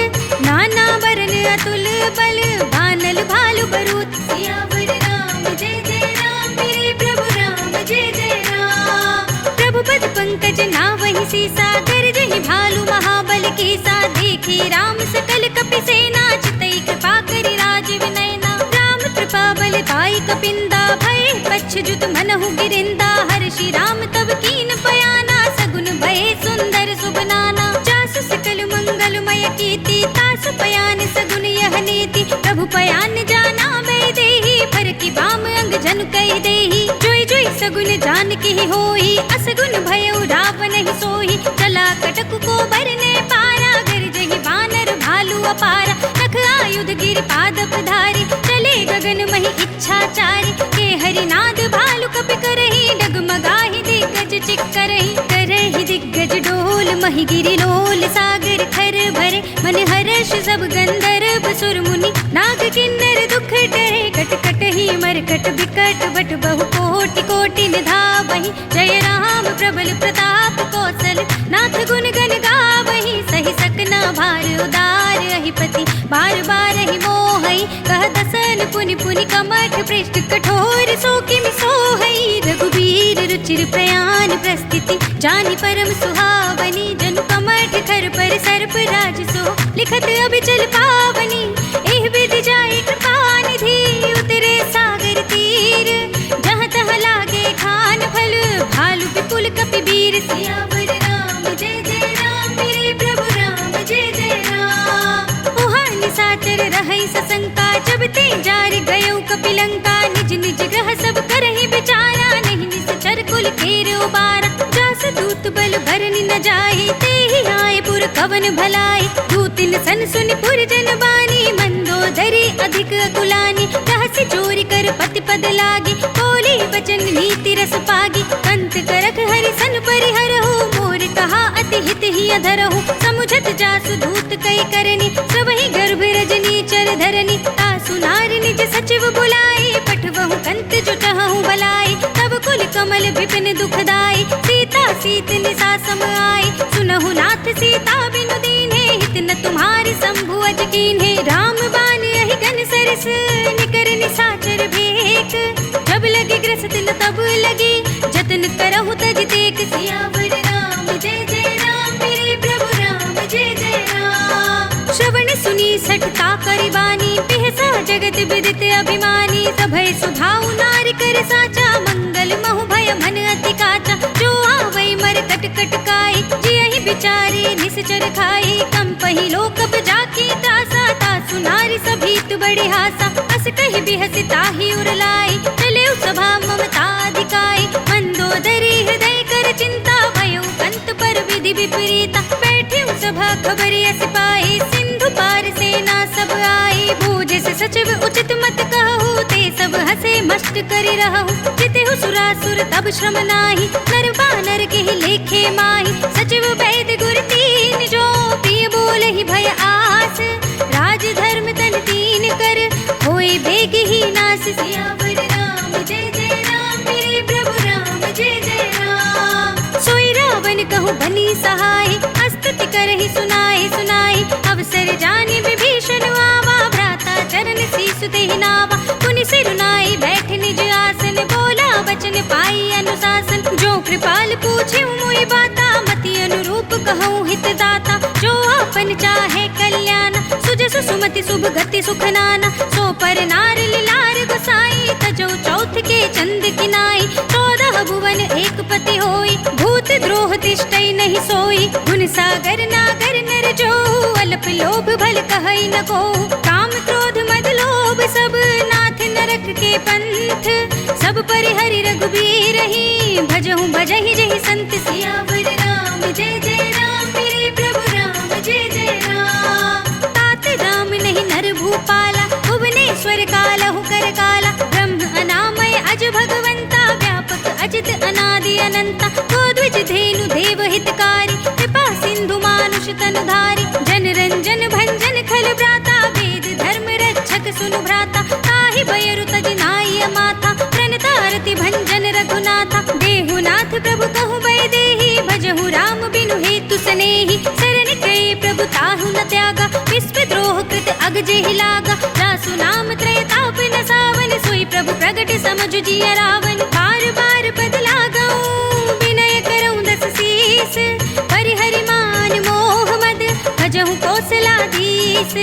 नाना बरन अतुल बल, बानल भालु बरूथ, सियावर राम जय जय राम, मेरे प्रभु राम जय जय राम। प्रभु पद पंकज नावहि सीसा, गरजहि भालु महाबल कीसा, देखी राम सकल कपि सेना, चितई कृपा करि राजीव नयना, राम कृपा बल पाई कपिंदा, भय पच्छ जुत मनहु गिरिंदा, हर्षि राम तब कीन बयाना, सगुन भय सुंदर सुबनाना, जासु सकल मंगलमय कीर्ति, तासु पयान सगुन यह नीति, प्रभु पयान जाना बै देहि, पर की बाम अंग जन कहि देहि, जोई जोई सगुन जान की होई, असगुन भयउ रावण ही सोई, चला कटक को बरने पारा, गरजहि बानर भालु अपारा, नख आयुध गिर पादप धारी, चले गगन महि इच्छाचारी, के हरिनाद भालु कपि करहि, डगमगाहि दिग्गज चिक्करहि, करहि दिग्गज डोल महि गिरि लोल, सागर खर भरे मन हर्ष सब गंधर्व सुर मुनि, नाग किन्नर दुख डरे, कट कट ही मरकट बिकट बट बहु कोटि कोटि निधावहि, जय राम प्रबल प्रताप कौशल, नाथ गुण गण गावहि, सहि सकना भार उदार अहिपति, बार बार ही मोहई, कह दसन पुनि पुनि कमठ पृष्ठ कठोर, सो किमि सोहई, रघुबीर रुचिर प्रयाण प्रस्थिति, जानि परम सुहावनी, जनु कमठ खर पर सर्प राज सो, लिखत अभिचल पावनी, एह विधि जाय कृपा निधि, उतरे सागर तीर, जहाँ तहाँ लागे खान फल, भालु विपुल कपि वीर, सियावर राम जय जय राम, मेरे प्रभु राम जय जय राम। उहाँ निशाचर रहै सशंका, जब ते जार गयो कपिलंका, निज निज ग्रह सब करहि विचारा, नहीं निश्चर कुल खेर उबारा, जास दूत बल बरनि न जाहि, तेहि आए पुर कवन भलाई, दूत सुन सन सुन पुरजन बानी मंदोदरी अधिक अकुलानी रहस्य चोरी कर पति पद लागी बोली बचन नीति रस पागी कंत करख हरि सन परिहरहु मोर कहा अति हित ही अधरहु समुझत जासु धूत कई करनी सबहि गर्भ रजनी चर धरनी तासु नार निज सचिव बुलाई पठवहु कंत जुटहु बलाई तब कुल कमल विपिन दुखदाई सीता सीत निसा सम आई सुनहु नाथ सीता बिनु दीन्हे हित न तुम्हारी शंभु अज कीन्हे राम बान यही गन सरस निकर निसाचर भेक जब लगी ग्रसत न तब लगी जतन करहु तज तेक सियावर राम जय जय राम मेरे प्रभु राम जय जय राम श्रवण सुनी सठता करिबानी पिहसा जगत विदित अभिमानी सभय सुभाउ नार कर साचा मंगल महु भय मन अति काचा जो आवै मर कट कट काई जियहि बिचारे निसचर खाई कम पही लोकप जाकी दासा तासु नारी सभीत बड़ी हासा अस कहि बिहसि ताहि उरलाई चले सभा ममता अधिकाई मंदोदरी हृदय कर चिंता भयो कंत पर विधि विपरीता बैठे सभा खबरी अस पाई सिंधु पार सेना सब आई बूझे से सचिव उचित मत कहु ते सब हसे मस्त करि रहु जितेहु सुरासुर तब श्रम नाही नर बानर के ही लेखे माही सचिव वैद गुर तीन जो प्रिय बोले ही भय आस राज धर्म तन तीन कर होए बेग ही नास सियावर राम जय जय राम मेरे प्रभु राम जय जय राम सोई रावण कहु बनी सहाय अस्तुति करहि सुनाए सुनाए अवसर जाने विभीषण आवा भ्राता चरण शीस तेहि नावा पुनि सिरुनाई बैठ निज आसन बोला वचन पाई अनुशासन जो कृपाल पूछे मोहि बाता मति अनुरूप कहूँ हित दाता जो आपन चाहे कल्याण सुजसु सुमति शुभ गति सुख नाना सो पर नार लिलार गोसाई तजो चौथ के चंद किनाई 14 भुवन एक पति होई भूत द्रोह तिष्ठई नहीं सोई गुण सागर नागर नर जो अल्प लोभ भल कहई न को काम क्रोध मद लोभ सब नाथ नरक के पंथ सब परिहरि रघुबीर ही भजहु भजहि जहि संत सियावर राम जय जय राम मेरे प्रभु राम जय जय राम तात राम नहीं नर भूपाला भुवनेश्वर कालहु कर काला ब्रह्म अनामय अज भगवंता व्यापक अजित अनादि अनंता गोद्विज धेनु देव हितकारी कृपा सिंधु मानुष तनुधारी जन रंजन भंजन खल भ्राता वेद धर्म रक्षक सुनु भ्राता ताहि बयरु तज नाय माता प्रणतारति भंजन रघुनाथा देहुनाथ प्रभु कहु बै देहि भजहु राम बिनु हेतु सनेहि शरण गए प्रभु ताहु न त्यागा विश्व द्रोह कृत अग जेहि लागा जासु नाम त्रय ताप न सावन सोई प्रभु प्रगट समझु जिय रावण बार बार पद लागऊं विनय करऊं दस शीस परिहरि मान मोह मद भजहु कौशलाधीश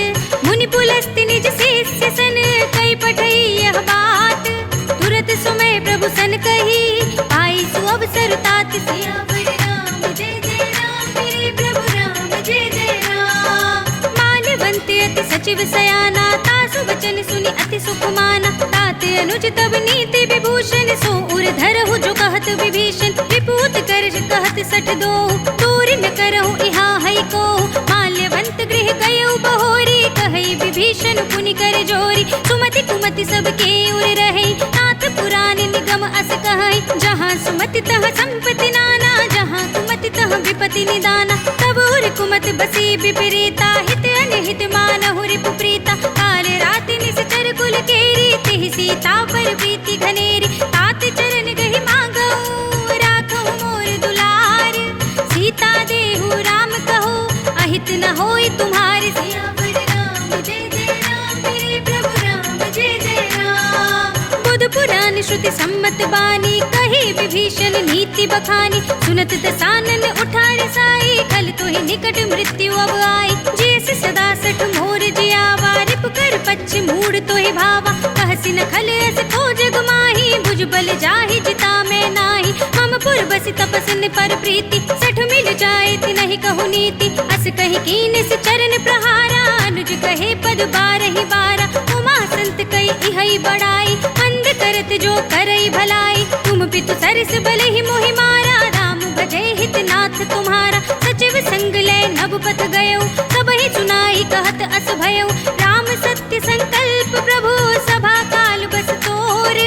मुनि पुलस्त्य निज शिष्य सन कई पठई यह बात तुरत सुमय प्रभु सन कही पाई सु अवसर तात सियावर राम जय जय राम मेरे प्रभु राम जय जय राम माल्यवंत अति सचिव सयाना तासु वचन सुनि अति सुख माना तात अनुज तब नीति विभूषण सो उर धरहु जो कहत विभीषण विपूत करज कहत सठ दो दूर न करहु इहा हई को माल्यवंत गृह गयउ बहोरी कहई विभीषण पुनि कर जोरी सुमति कुमति सबके उर रहे नाथ पुराण निगम अस कहई जहाँ सुमति तह संपत्ति नाना जहाँ कुमति तह विपति निदाना तब उर कुमत बसी विपरीता हित अनहित मानहु रिपु प्रीता काल राति निश्चर कुल केरी तिहि सीता पर प्रीति घनेरी तात चरण गहि मांगऊ राखहु मोर दुलार सीता देहु राम कहो अहित न होई तुम्हारे सियावर राम जय जय राम मेरे प्रभु राम जय जय राम बुध पुराण श्रुति सम्मत बानी कही विभीषण नीति बखानी सुनत दसानन उठाड़ साई खल तो ही निकट मृत्यु अब आई जैसे सदा सठ मोर जियावा रिप कर पच्छ मूड तो ही भावा कहसी न खल अस खोज गुमाही भुज बल जाहि जिता में नाही हम पुर बसि तपसन पर प्रीति सठ मिल जाए ति नहीं कहु नीति अस कहि कीन से चरण प्रहारा अनुज कहे पद बारहि बारा उमा संत कई इहई बड़ाई मंद करत जो करई भलाई तुम पितु सरस बल ही मोहि मारा राम भजे हित नाथ तुम्हारा सचिव संग ले नभ पथ गयो सब ही सुनाई कहत अस भयउ, राम सत्य संकल्प प्रभु सभा काल बस तोर।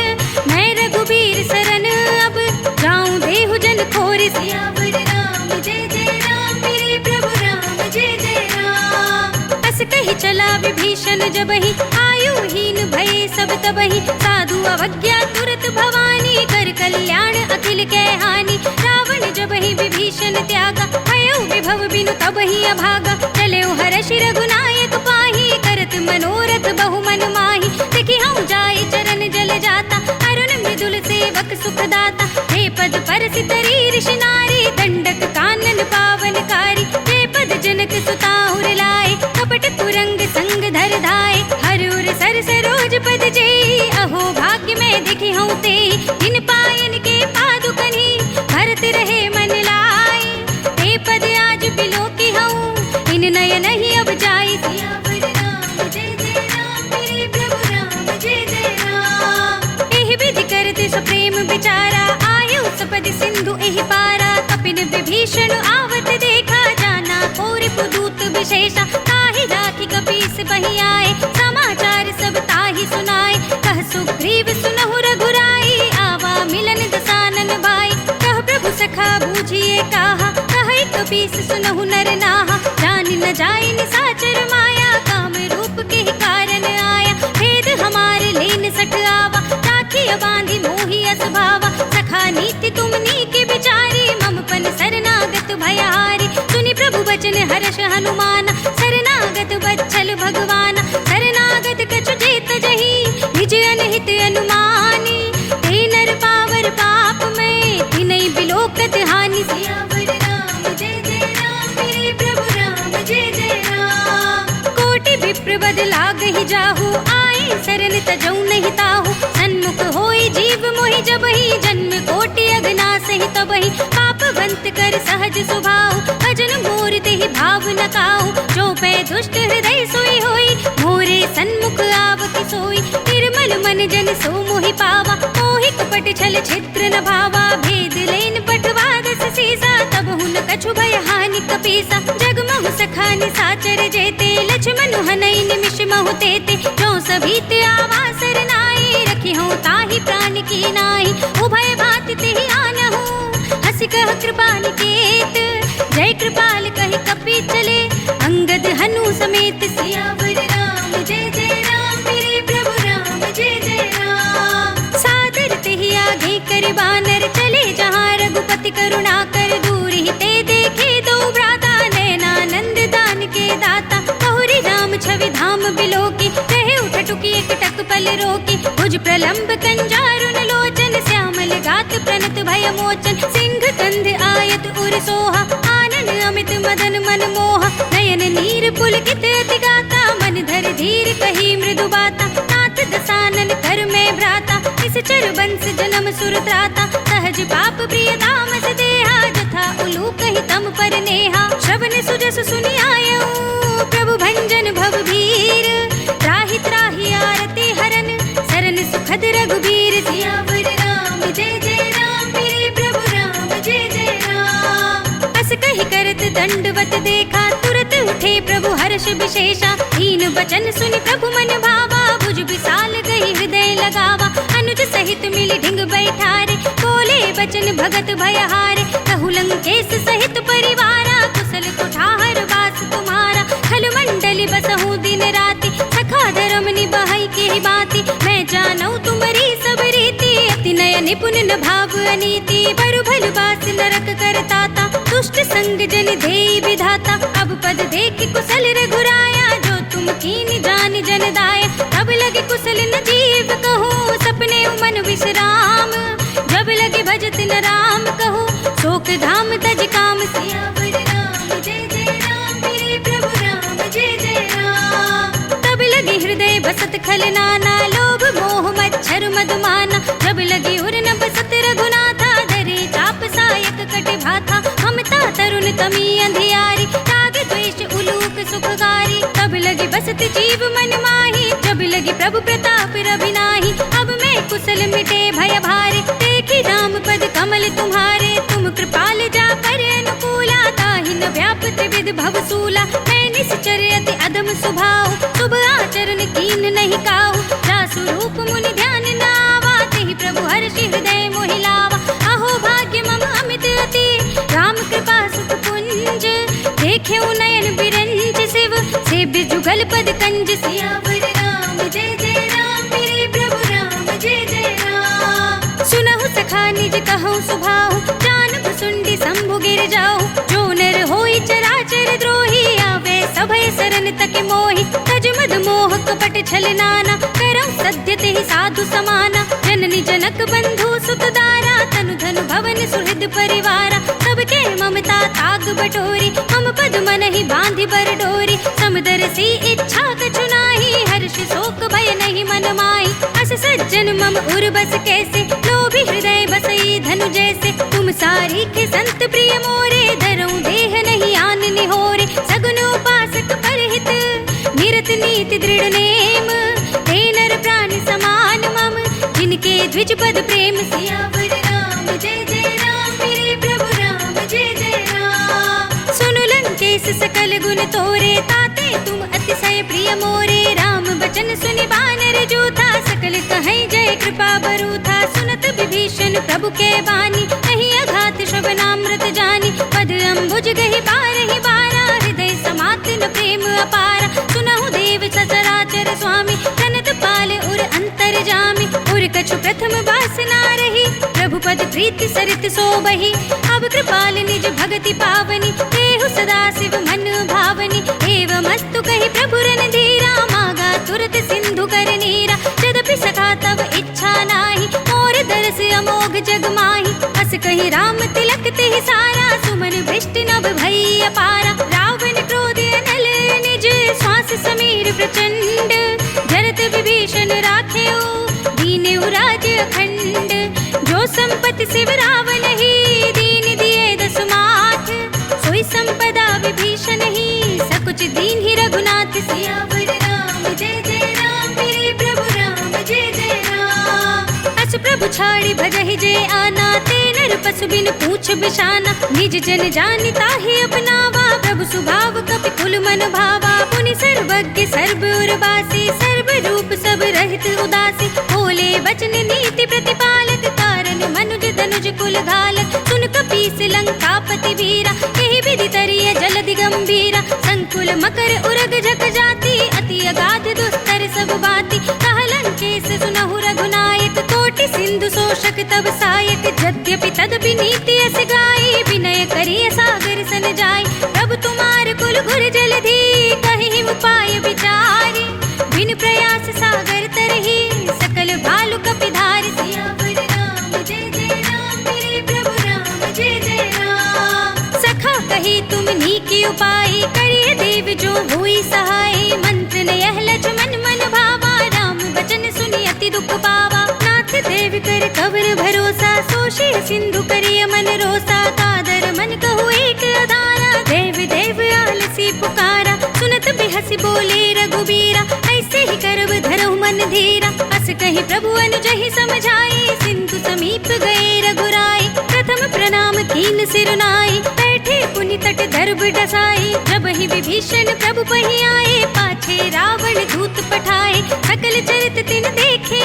मैं रघुबीर सरन अब जाऊं देहु जन खोर। सियावर राम जय जय राम, मेरे प्रभु राम जय जय राम। अस कही चला विभीषण जबहि, आयुहीन भय सब तबहि। साधु अवज्ञा तुरत भवानी, कर कल्याण अखिल कै हानि। रावण जबहि विभीषण त्यागा, भयउ विभव बिनु तबहि अभागा। चलेउ हर्षि रघुनायक पाहि, करत मनोरथ बहु मन माहि। देखि हऊँ जाय चरण जल जाता, अरुण मृदुल सेवक सुखदाता। हे पद परसि तरी ऋषि नारी, दंडक कानन पावनकारी। हे पद जनक सुताहुर लाए, कपट कुरंग संग धर धाय। हरउर सर सरोज पद जेई, अहो भाग्य में देखि हऊँ तेई। जिन पायन के पादुकनि, भरत रहे मन लाई। हे पद आज बिलोकी हऊँ, इन नयन ही अब जाई। सियावर राम जय जय राम, मेरे प्रभु राम जय जय राम। एहि विधि करत सप्रेम विचारा, आयु सपदि सिंधु एहि पारा। कपिन विभीषण आवत देखा, जाना कोरि पुदूत विशेषा। ताहि राखी कपीस बहि आए, समाचार सब ताहि सुनाए। कह सुग्रीव सुनहु रघुराई, आवा मिलन दसानन भाई। कह प्रभु सखा बूझिए काहा, कहै कपीस सुनहु नर नाहा। जान न जाय निसाचर माया, काम रूप के कारण आया। भेद हमारे लेन सठ आवा, राखी बांधी मोहि अस भावा। सखा नीति तुमनी के विचारी, मम पन शरणागत भयहारी। सुनि प्रभु बचन हर्ष हनुमाना, शरणागत बच्चल भगवाना। शरणागत कछु जेत जही, निज अनहित अनुमानी। ते नर पावर पाप में, तिनहि बिलोकत हानि। सियावर राम जय जय राम, मेरे प्रभु राम जय जय राम। कोटि विप्र बद लागहि जाहु, आए शरण तजौ नहीं ताहु। सन्मुख होई जीव मोहि जबहि, जन्म कोटि अगनासहि तबहि। पाप बंत कर सहज सुभाउ, भजन मोर तेहि भाव न काऊ। जो पै दुष्ट हृदय सोई होई, मोरे सन्मुख आवति सोई। निर्मल मन जन सो मोहि पावा, मोहि कपट छल छिद्र न भावा। भेद लेन पठवा दस सीसा, तब हुन कछु भय हानि कपीसा। जगमहु सखा निसाचर जेते, लक्ष्मण हनई निमिष महु तेते। जो सभीत आवा सरनाई, रखी हूँ ताहि प्राण की नाई। उभय भांति तेहि आनहु, हंसि कह कृपा निकेत। जय कृपाल कहि कपि चले, अंगद हनु समेत। सियावर राम जय जय राम, मेरे प्रभु राम जय जय राम। सादर तेहि आगे कर बानर, चले जहाँ रघुपति करुणा कर। दूर ही ते देखे दो भ्राता, नयनानंद दान के दाता। बहुरी राम छवि धाम बिलोकी, कहे उठ टुकी एक टक पल रोकी। भुज प्रलंब कंजारुन लोचन, श्यामल गात प्रणत भय मोचन। सिंह कंध आयत उर सोहा, आनन अमित मदन मन मोहा। नयन नीर पुलकित अति गाता, मन धर धीर कही मृदु बाता। नाथ दसानन कर में भ्राता, इस चर बंस जन्म सुर त्राता। सहज पाप प्रिय तामस देहा, जथा उलू कही तम पर नेहा। श्रवण सुजस सुनि आयऊ, प्रभु भंजन भव भीर। त्राहि त्राहि आरती हरन, सरन सुखद रघुबीर। सियावर राम जय जय राम, मेरे प्रभु राम जय जय राम। अस कहि करत दंडवत देखा, तुरत उठे प्रभु हर्ष विशेषा। दीन बचन सुनि प्रभु मन भावा, भुज विशाल गई हृदय लगावा। अनुज सहित मिली ढिंग बैठारे, बोले बचन भगत भयहारे। कहु लंकेश सहित परिवारा, कुशल कुठार वास तुम्हारा। खल मंडली बसहु दिन राति, सखा धर्म निभाई के बाती। मैं जानऊ तुम्हारी सब रीति, अति नय निपुण न भाव अनीति। बरु भल बास नरक करताता, दुष्ट संग जन देई विधाता। अब पद देख कुशल रघुराया, जो तुम कीन जान जन दाया। तब लगे कुशल न जीव कहो, सपने मन विश्राम। जब लगे भजत न राम कहो, शोक धाम तज काम। सियावर राम जय जय राम, मेरे प्रभु राम जय जय राम। तब लगे हृदय बसत खल नाना, लोभ मोह मच्छर मधुमाना। जब लगे उर न बसत रघुनाथा, धरे चाप सायक कट भाथा। ममता तरुण तमी अंधियारी, राग द्वेष उलूक सुखगारी। तब लगे बसत जीव मन माही, जब लगे प्रभु प्रताप रविनाही। अब मैं कुशल मिटे भय भारे, देखी राम पद कमल तुम्हारे। तुम कृपाल जा कर अनुकूला, ताहि न व्याप त्रिविध भवसूला। मैं निश्चर्य परम सुभाव, शुभ आचरण कीन नहीं काहू, जासु रूप मुनि ध्यान न आवा, तेहि प्रभु हर्षि हृदय मोहि लावा। अहो भाग्य मम अमित अति, राम कृपा सुख पुंज, देखे नयन बिरंज शिव, सेव्य जुगल पद कंज। सियावर राम जय जय राम, मेरे प्रभु राम जय जय राम। सुनहु सखा निज कहूँ सुभाऊ, जान भुसुंडी शंभु गिर जाऊ, जो नर होई चराचर द्रोही, आवे सभय सरन तक मोहि। तज मद मोह कपट छल नाना, करौ सत्य तेहि साधु समाना, जननी जनक बंधु सुत दारा, तनु धनु भवन सुहृद परिवारा। सबके ममता ताग बटोरी, मम पद मन ही बांधि बर डोरी, समदर्शी इच्छा कछु नाही, हर्ष शोक भय नहीं मन माही। अस सज्जन मम उर बस कैसे, लोभी हृदय बसई धनु जैसे, तुम सारी के संत प्रिय मोरे, धरऊं देह नहीं आन निहोरे। सगुन उपासक परहित, निरत नीति दृढ़ नेम, ते नर प्राण समान मम, जिनके द्विज पद प्रेम। सियावर राम जय जय राम, मेरे प्रभु राम जय जय राम। सुनु लंकेश सकल गुण तोरे, ताते तुम अतिशय प्रिय मोरे। राम बचन सुनि बानर जूथा, सकल कहीं जय कृपा बरूथा। सुनत विभीषण प्रभु के बानी, नहीं अघात श्रवणामृत जानी। पद अम्बुज गहि बारहि बारा, हृदय समात न प्रेम अपारा। सुनहु देव सचराचर स्वामी, कनत पाल उर अंतर जामी। उर कछु प्रथम वासना रही, प्रभु पद प्रीति सरित सोबहि। अब कृपाल निज भगति पावनी, देहु सदा शिव मन भावनी। एवमस्तु कहि प्रभु रणधीरा, मागा तुरत सिंधु कर नीरा। यद्यपि सखा तब इच्छा नाही, मोर दरस अमोघ जग माही। अस कहि राम तिलक तेहि सारा, सुमन वृष्टि नभ भई अपारा। रावण क्रोध अनल निज, श्वास समीर प्रचंड। जरत विभीषण राखेऊ, दीनेऊ राज अखंड। जो संपत्ति शिव रावण ही, दीन दिए दस माथ। सोई संपदा विभीषण ही, सकुच दीन ही रघुनाथ। सियावर राम जय जय राम, मेरे प्रभु राम जय जय राम। अस प्रभु छाड़ी भजहि जे आना, ते नर पशु बिन पूछ बिशाना। निज जन जानि ताहि अपनावा, प्रभु सुभाव कपि कुल मन भावा। पुनि सर्वज्ञ सर्व उर्वासी, सर्व रूप सब रहित उदासी। बोले वचन नीति प्रतिपालक, कारण मनुज धनुज कुल घालक। सुन कपीस लंकापति वीरा, यही विधि तरिय जलधि गंभीरा। संकुल मकर उरग झक जाति, अति अगाध दुस्तर सब बाती। कह लंकेश सुनहु रघुनायक, कोटि सिंधु शोषक तब सायक। यद्यपि तदपि नीति अस गाई, विनय करिय सागर सन जाई। प्रभु तुम्हार कुल घुर जलधि, कहि उपाय विचारी। बिन प्रयास सागर तरही, सकल भालु कपिधारि। सियावर राम जय जय राम, मेरे प्रभु राम जय जय राम। सखा कही तुम नीकी उपाय, करिय देव जो हुई सहाय। मंत्र न यह लक्ष्मण मन भावा, राम बचन सुनि अति दुख पावा। नाथ देव कर कवर भरोसा, सोषिय सिंधु करिय मन रोसा। कादर मन कहु एक अधारा, देव देव आलसी पुकारा। सुनत बिहसि बोले रघुबीरा, ऐसे ही करब धरहु मन धीरा। अस कहि प्रभु अनुजहि समझाई, सिंधु समीप गए रघुराई। प्रथम प्रणाम कीन सिर नाई, बैठे पुनि तट दर्भ डसाई। जब ही विभीषण प्रभु पहि आए, पाछे रावण दूत पठाए। सकल चरित तिन देखे,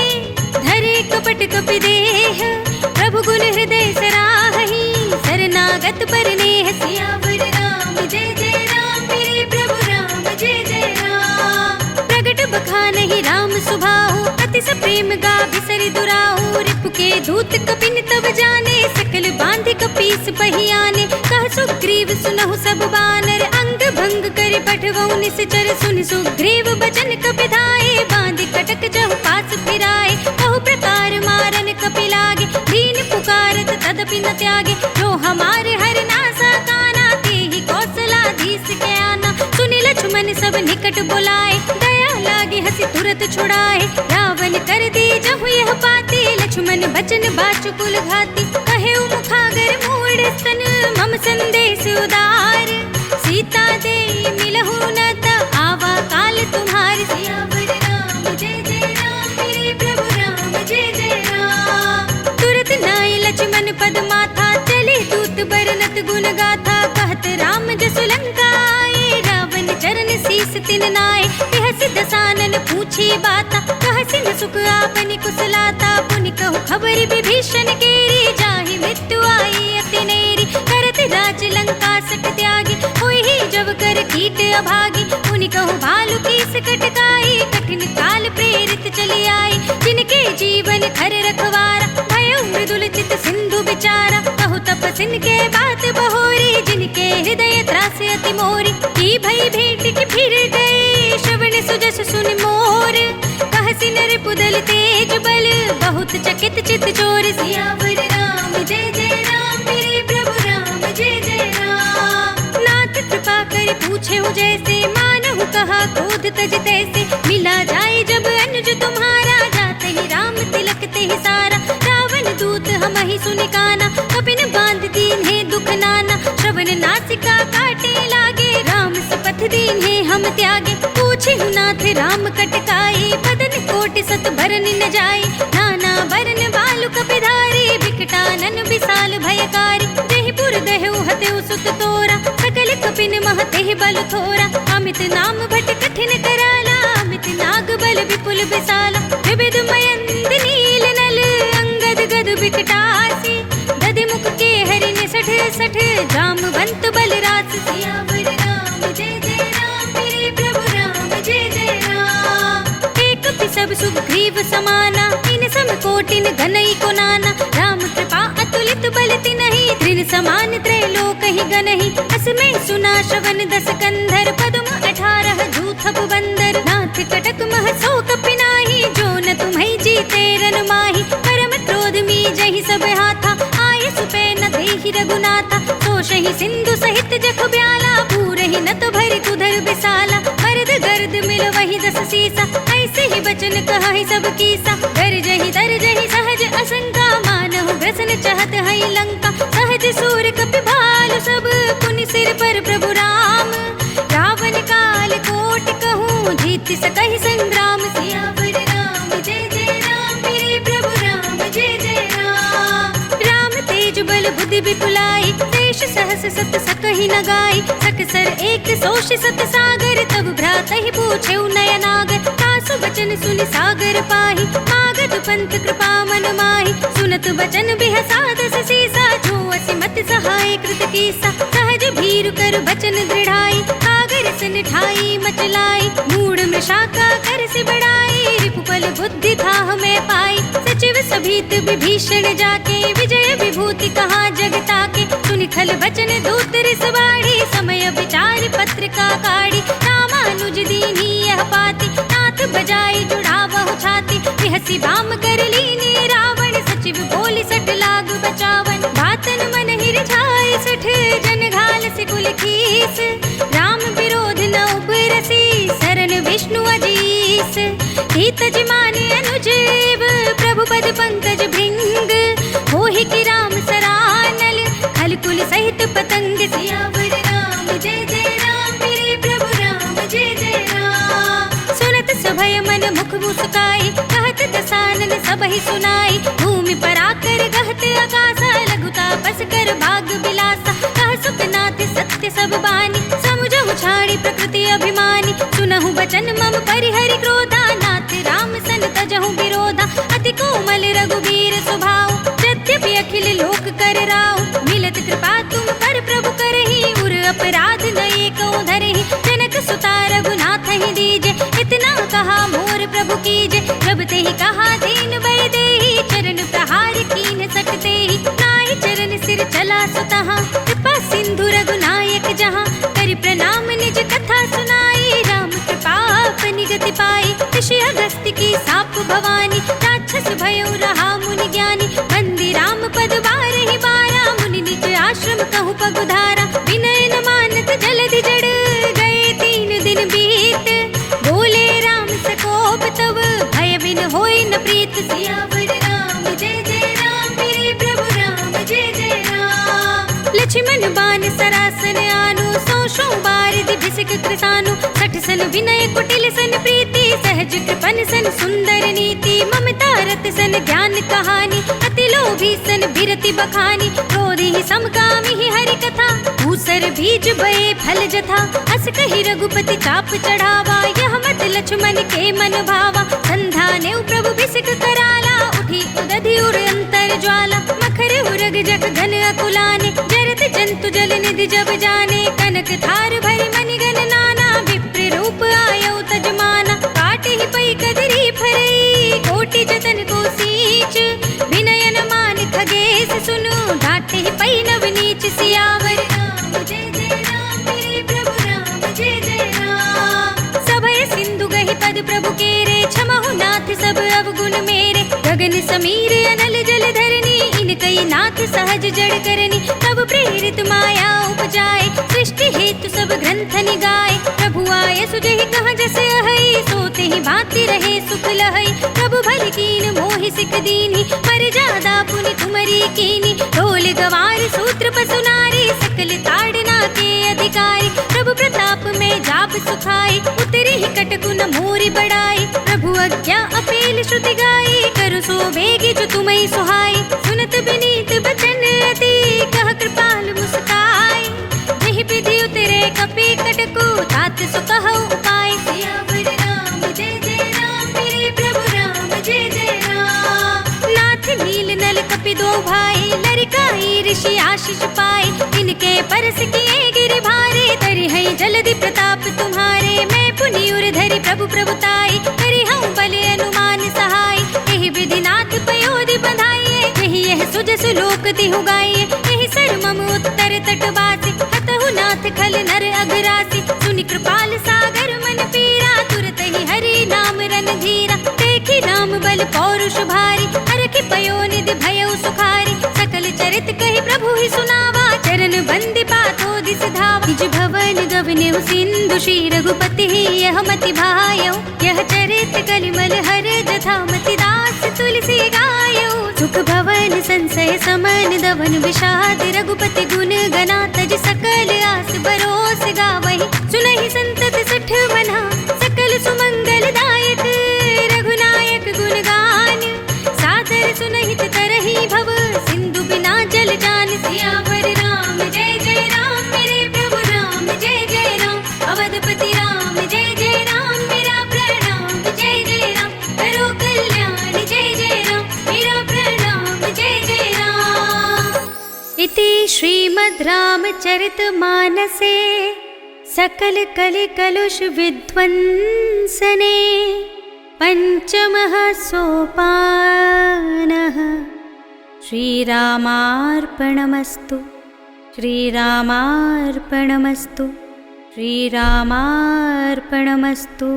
धरे कपट कपि देह। प्रभु गुण हृदय सराहहि, शरणागत पर नेह। सियावर राम जय जय राम, मेरे प्रभु राम जय जय राम। प्रगट बखानहि राम सुभाऊ, अति सप्रेम गा बिसरि दुराऊ। रिपु के दूत कपिन तब जाने, सकल बांधि कपीस पहि आने। कह सुग्रीव सुनहु सब बानर, अंग भंग करि पठवऊ निश्चर। सुनि सुग्रीव बचन कपिधाए, बांधि कटक जहु पास फिराए। कहु प्रकार मारन कपि लागे, दीन पुकारत तदपि न त्यागे। जो हमारे हर नासा काना, तेहि कौशलाधीश के आना। सुनि लक्ष्मण सब निकट बुलाए, दया लागे हंसी तुरत छुड़ाए। रावण कर दी जहु यह पाती, लक्ष्मण बचन बाचु कुल घाती। कहे मुखागर मूढ़ स्तन, मम संदेश उदार। सीता दे मिलहु न त, आवा काल तुम्हार। सियावर राम जय जय राम, मेरे प्रभु राम जय जय राम। तुरत नाय लक्ष्मण पद माथा, चले दूत बरनत गुण गाथा। कहत राम जसु लंका आए, रावण चरण शीस तिन नाय। बिहसि दसानन पूछी बाता, कहसि न सुख आपनि कुशलाता। पुनि कहु खबरि विभीषण केरी, जाहि मृत्यु आई अति नेरी। करत राज लंका सट त्यागी, होई ही जब कर कीट अभागी। पुनि कहु भालु कीस कटकाई, कठिन काल प्रेरित चली आई। जिनके जीवन खर रखवारा, भयउ मृदुल चित सिंधु बिचारा। कहु तपसिन के बात बहोरी, जिनके हृदय त्रास अति मोरी। की भई भेंट की फिर गए, श्रवण सुजस सुन मोर। कहसि नर पुदल तेज बल, बहुत चकित चित चोर। सियावर राम जय जय राम, मेरे प्रभु राम जय जय राम। नाथ कृपा कर पूछे जैसे, मानहु कहा क्रोध तज तैसे। मिला जाए जब अनुज तुम्हारा, जाते ही राम तिलक ते ही सारा। रावण दूत हमहि सुनि काना, कपिन बांध दीन्हे दुख नाना। श्रवण नासिका काटे लागे, राम सपथ दीन्हे हम त्यागे। पूछिहु नाथ राम कटकाई, बदन कोटि सत भरन न जाई। नाना बरन बालु कपिधारी, बिकटानन विशाल भयकारी। जेहि पुर देहु हतेउ सुत तोरा, सकल कपिन महते बल थोरा। अमित नाम भट कठिन कराला, अमित नाग बल विपुल विशाला। विविध मयंद नील नल, अंगद गद बिकटासी। दधि मुख के हरि निसठ सठ, जामवंत बल रास। सियावर राम जय जय राम, मेरे प्रभु राम जय जय राम। एक सब सुग्रीव समाना, इन सम कोटिन घनई को नाना। राम कृपा अतुलित बल तिनहि, त्रिन समान त्रैलोक ही गनहि। असमय सुना श्रवण दस कंधर, पद्म 18 जूथप बंदर। नाथ कटक मह सो कपिनाहि, जो न तुम्हें जीते रन माहि। परम क्रोध मी जहि सब हाथा, आय सुपै न देहि रघुनाथा। सोषहि सिंधु सहित जख ब्याला, पूरहि नत भरि तुधर बिसाला। मर्द गर्द मिल वही दस सीसा, ऐसे ही बचन कहाहि सब कीसा। गरजहि तरजहि सहज असंका, मानहु ग्रसन चहत हई लंका। सहज सूर कपि भालु सब, पुनि सिर पर प्रभु राम। रावण काल कोटि कहूँ, जीत सकहि संग्राम। सियावर राम जय जय राम, मेरे प्रभु राम जय जय राम। राम तेज बल बुद्धि विपुलाई, देश सहस सत सकहि न गाई। सकसर एक सोष सत सागर, तब भ्रातहि पूछेउ नयनागर। तासु बचन सुनि सागर पाहि, मागध पंथ कृपा मन माहि। सुनत बचन बिहसा दस सीसा, जो असिमत सहाय कृत कीसा। सहज भीरु कर बचन दृढ़ाई, सागर सन ठाई मचलाई। मूढ़ मृषाका कर से बढ़ाई, रिपुपल बुद्धि था हमें पाई। सचिव सभीत विभीषण जाके, विजय विभूति कहा जगता के। सुनि खल बचन दूत रिसवाड़ी, समय विचार पत्रिका काढ़ी। रामानुज दीन्ही यह पाती, नाथ बजाई जुड़ावहु छाती। बिहसि बाम कर लीनी रावण, सचिव बोली सठ लाग बचावन। बातन मन ही रिझाए सठ, जन घाल से कुल खीस। राम विरोध न उबरसी, शरण विष्णु अजीस। हितज माने अनुजेव, प्रभु पद पंकज भृंग। होहि की राम सरानल, खल कुल सहित पतंग। सियावर राम जय जय राम, मेरे प्रभु राम जय जय राम। सुनत सभय मन मुख मुस्काई, कहत दसानन सबहि सुनाई। भूमि पर आकर गहत आकाशा, लघुता बस कर भाग बिलासा। कह सुखनाथ सत्य सब बानी, समुझहु छाड़ी प्रकृति अभिमानी। सुनहु बचन मम परिहरि क्रोधा, नाथ राम सन तजहु विरोधा। अति कोमल रघुबीर स्वभाव, यद्यपि अखिल लोक कर राव। मिलत कृपा तुम पर प्रभु करहि, उर अपराध न एको धरहि। जनक सुता रघुनाथ ही दीजे, इतना कहा मोर प्रभु कीजे। जब ते ही कहा दीन बर देहि, चरण प्रहार कीन सकते ही। नाहि चरण सिर चला सुतहा, कृपा सिंधु रघुनायक जहाँ। करि प्रणाम निज कथा सुनाई, राम कृपा अपनी गति पाई। ऋषि अगस्त्य की साप भवानी, राक्षस भयउ रहा मुनि ज्ञानी। बंदी राम पद बारहि बारा, मुनि निज आश्रम कहु पगुधारा। विनय न मानत जलधि जड़, गए 3 दिन बीत। बोले राम सकोप तब, भय बिन होई न प्रीत। सियावर राम जय जय राम, मेरे प्रभु राम जय जय राम। लक्ष्मण बान सरासन आनु, सौ बार दिभिसक कृसानु। सठ सन विनय कुटिल सन प्रीति, सहज कृपन सन सुंदर नीति। ममता रत सन ज्ञान कहानी, अति लोभी सन बिरति बखानी। क्रोधी समकामी हरि कथा, ऊसर बीज बये फल जथा, अस कही रघुपति चाप चढ़ावा। यह मत लक्ष्मण के मन भावा, संधाने प्रभु बिसिक कराला। उठी उदधि उड़ अंतर ज्वाला, मखर उरग जग घन अकुलाने। जरत जंतु जल निधि जब जाने, कनक थार भरी मणिगण नाना। विप्र रूप आयो तजमाना, काटे ही पई कदरी फरई। कोटि जतन को सींच, विनयन मान खगेश सुनु। डांटे ही पई नव नीच, सियावर राम जय जय राम। मेरे प्रभु राम जय जय राम। सभय सिंधु गहि पद प्रभु केरे, क्षमहु नाथ सब अवगुण मेरे। गगन समीर अनल जल धरनी, इनकई नाथ सहज जड़ करनी। तब प्रेरित माया उपजाए, सृष्टि हेतु सब ग्रंथ निगाए। प्रभु आए सुजहि कहाँ जस अहै, सोते ही भांति रहे सुख लहै। प्रभु भल कीन मोहि सिख दीन्ही, मर्यादा पुनि तुमरी कीनी। ढोल गवार सूत्र पसु नारी, सकल ताड़ना के अधिकारी। प्रभु प्रताप में जाप सुखाई, उतरी ही कटकुन मोरी बढ़ाई। प्रभु आज्ञा अपेल श्रुति गाई, करु सो बेगी जो तुम्हें सुहाई। सुनत विनीत बचन अति, कह कृपाल मुस्काई। जहि विधि उतरे कपि कटकु, तात सो कहु उपाय। सियावर राम जय जय राम। मेरे प्रभु राम जय जय राम। नाथ नील नल कपि दो भाई, लरिकाई ऋषि आशीष पाए। इनके परस किए गिर भारे, तरि है जलधि प्रताप तुम्हारे। मैं पुनि उर धरि प्रभु प्रभुताई, करि हूँ बल अनुमान सहाय। यही विधि नाथ पयोधि बंधाइए, यही यह सुजस लोक तिहु गाइए। यही सर मम उत्तर तटवासी, हतहु नाथ खल नर अघरासी। सुनि कृपाल सागर मन पीरा, तुरत ही हरि नाम रन धीरा। देखी राम बल पौरुष भारी, हरखि पयो निधि भयउ सुखारी। सकल चरित कहि प्रभु ही सुनावा, चरण बंदी पाथो दिस धावा। निज भवन गवनेउ सिंधु, श्री रघुपति ही यह मति भायौ। यह चरित कलिमल हर जथा, मति दास तुलसी गायौ। सुख भवन संशय समन दवन, विषाद रघुपति गुण गना। तज सकल आस बरोस गावहि, सुनहि संतत सठ मना। सकल सुमंगल दायक, रघुनायक गुण गान। सादर सुनहित तरहि भव, सिंधु बिना जल जान। सियावर राम जय जय राम। मेरे प्रभु राम जय जय राम। अवधपति राम जय जय राम। मेरा प्रणाम जय जय राम। करो कल्याण जय जय राम। मेरा प्रणाम जय जय राम। इति श्रीमद् रामचरितमानसे सकल कलि कलुष विध्वंसने पंचमः सोपानः। श्रीरामार्पणमस्तु। श्रीरामार्पणमस्तु। श्रीरामार्पणमस्तु।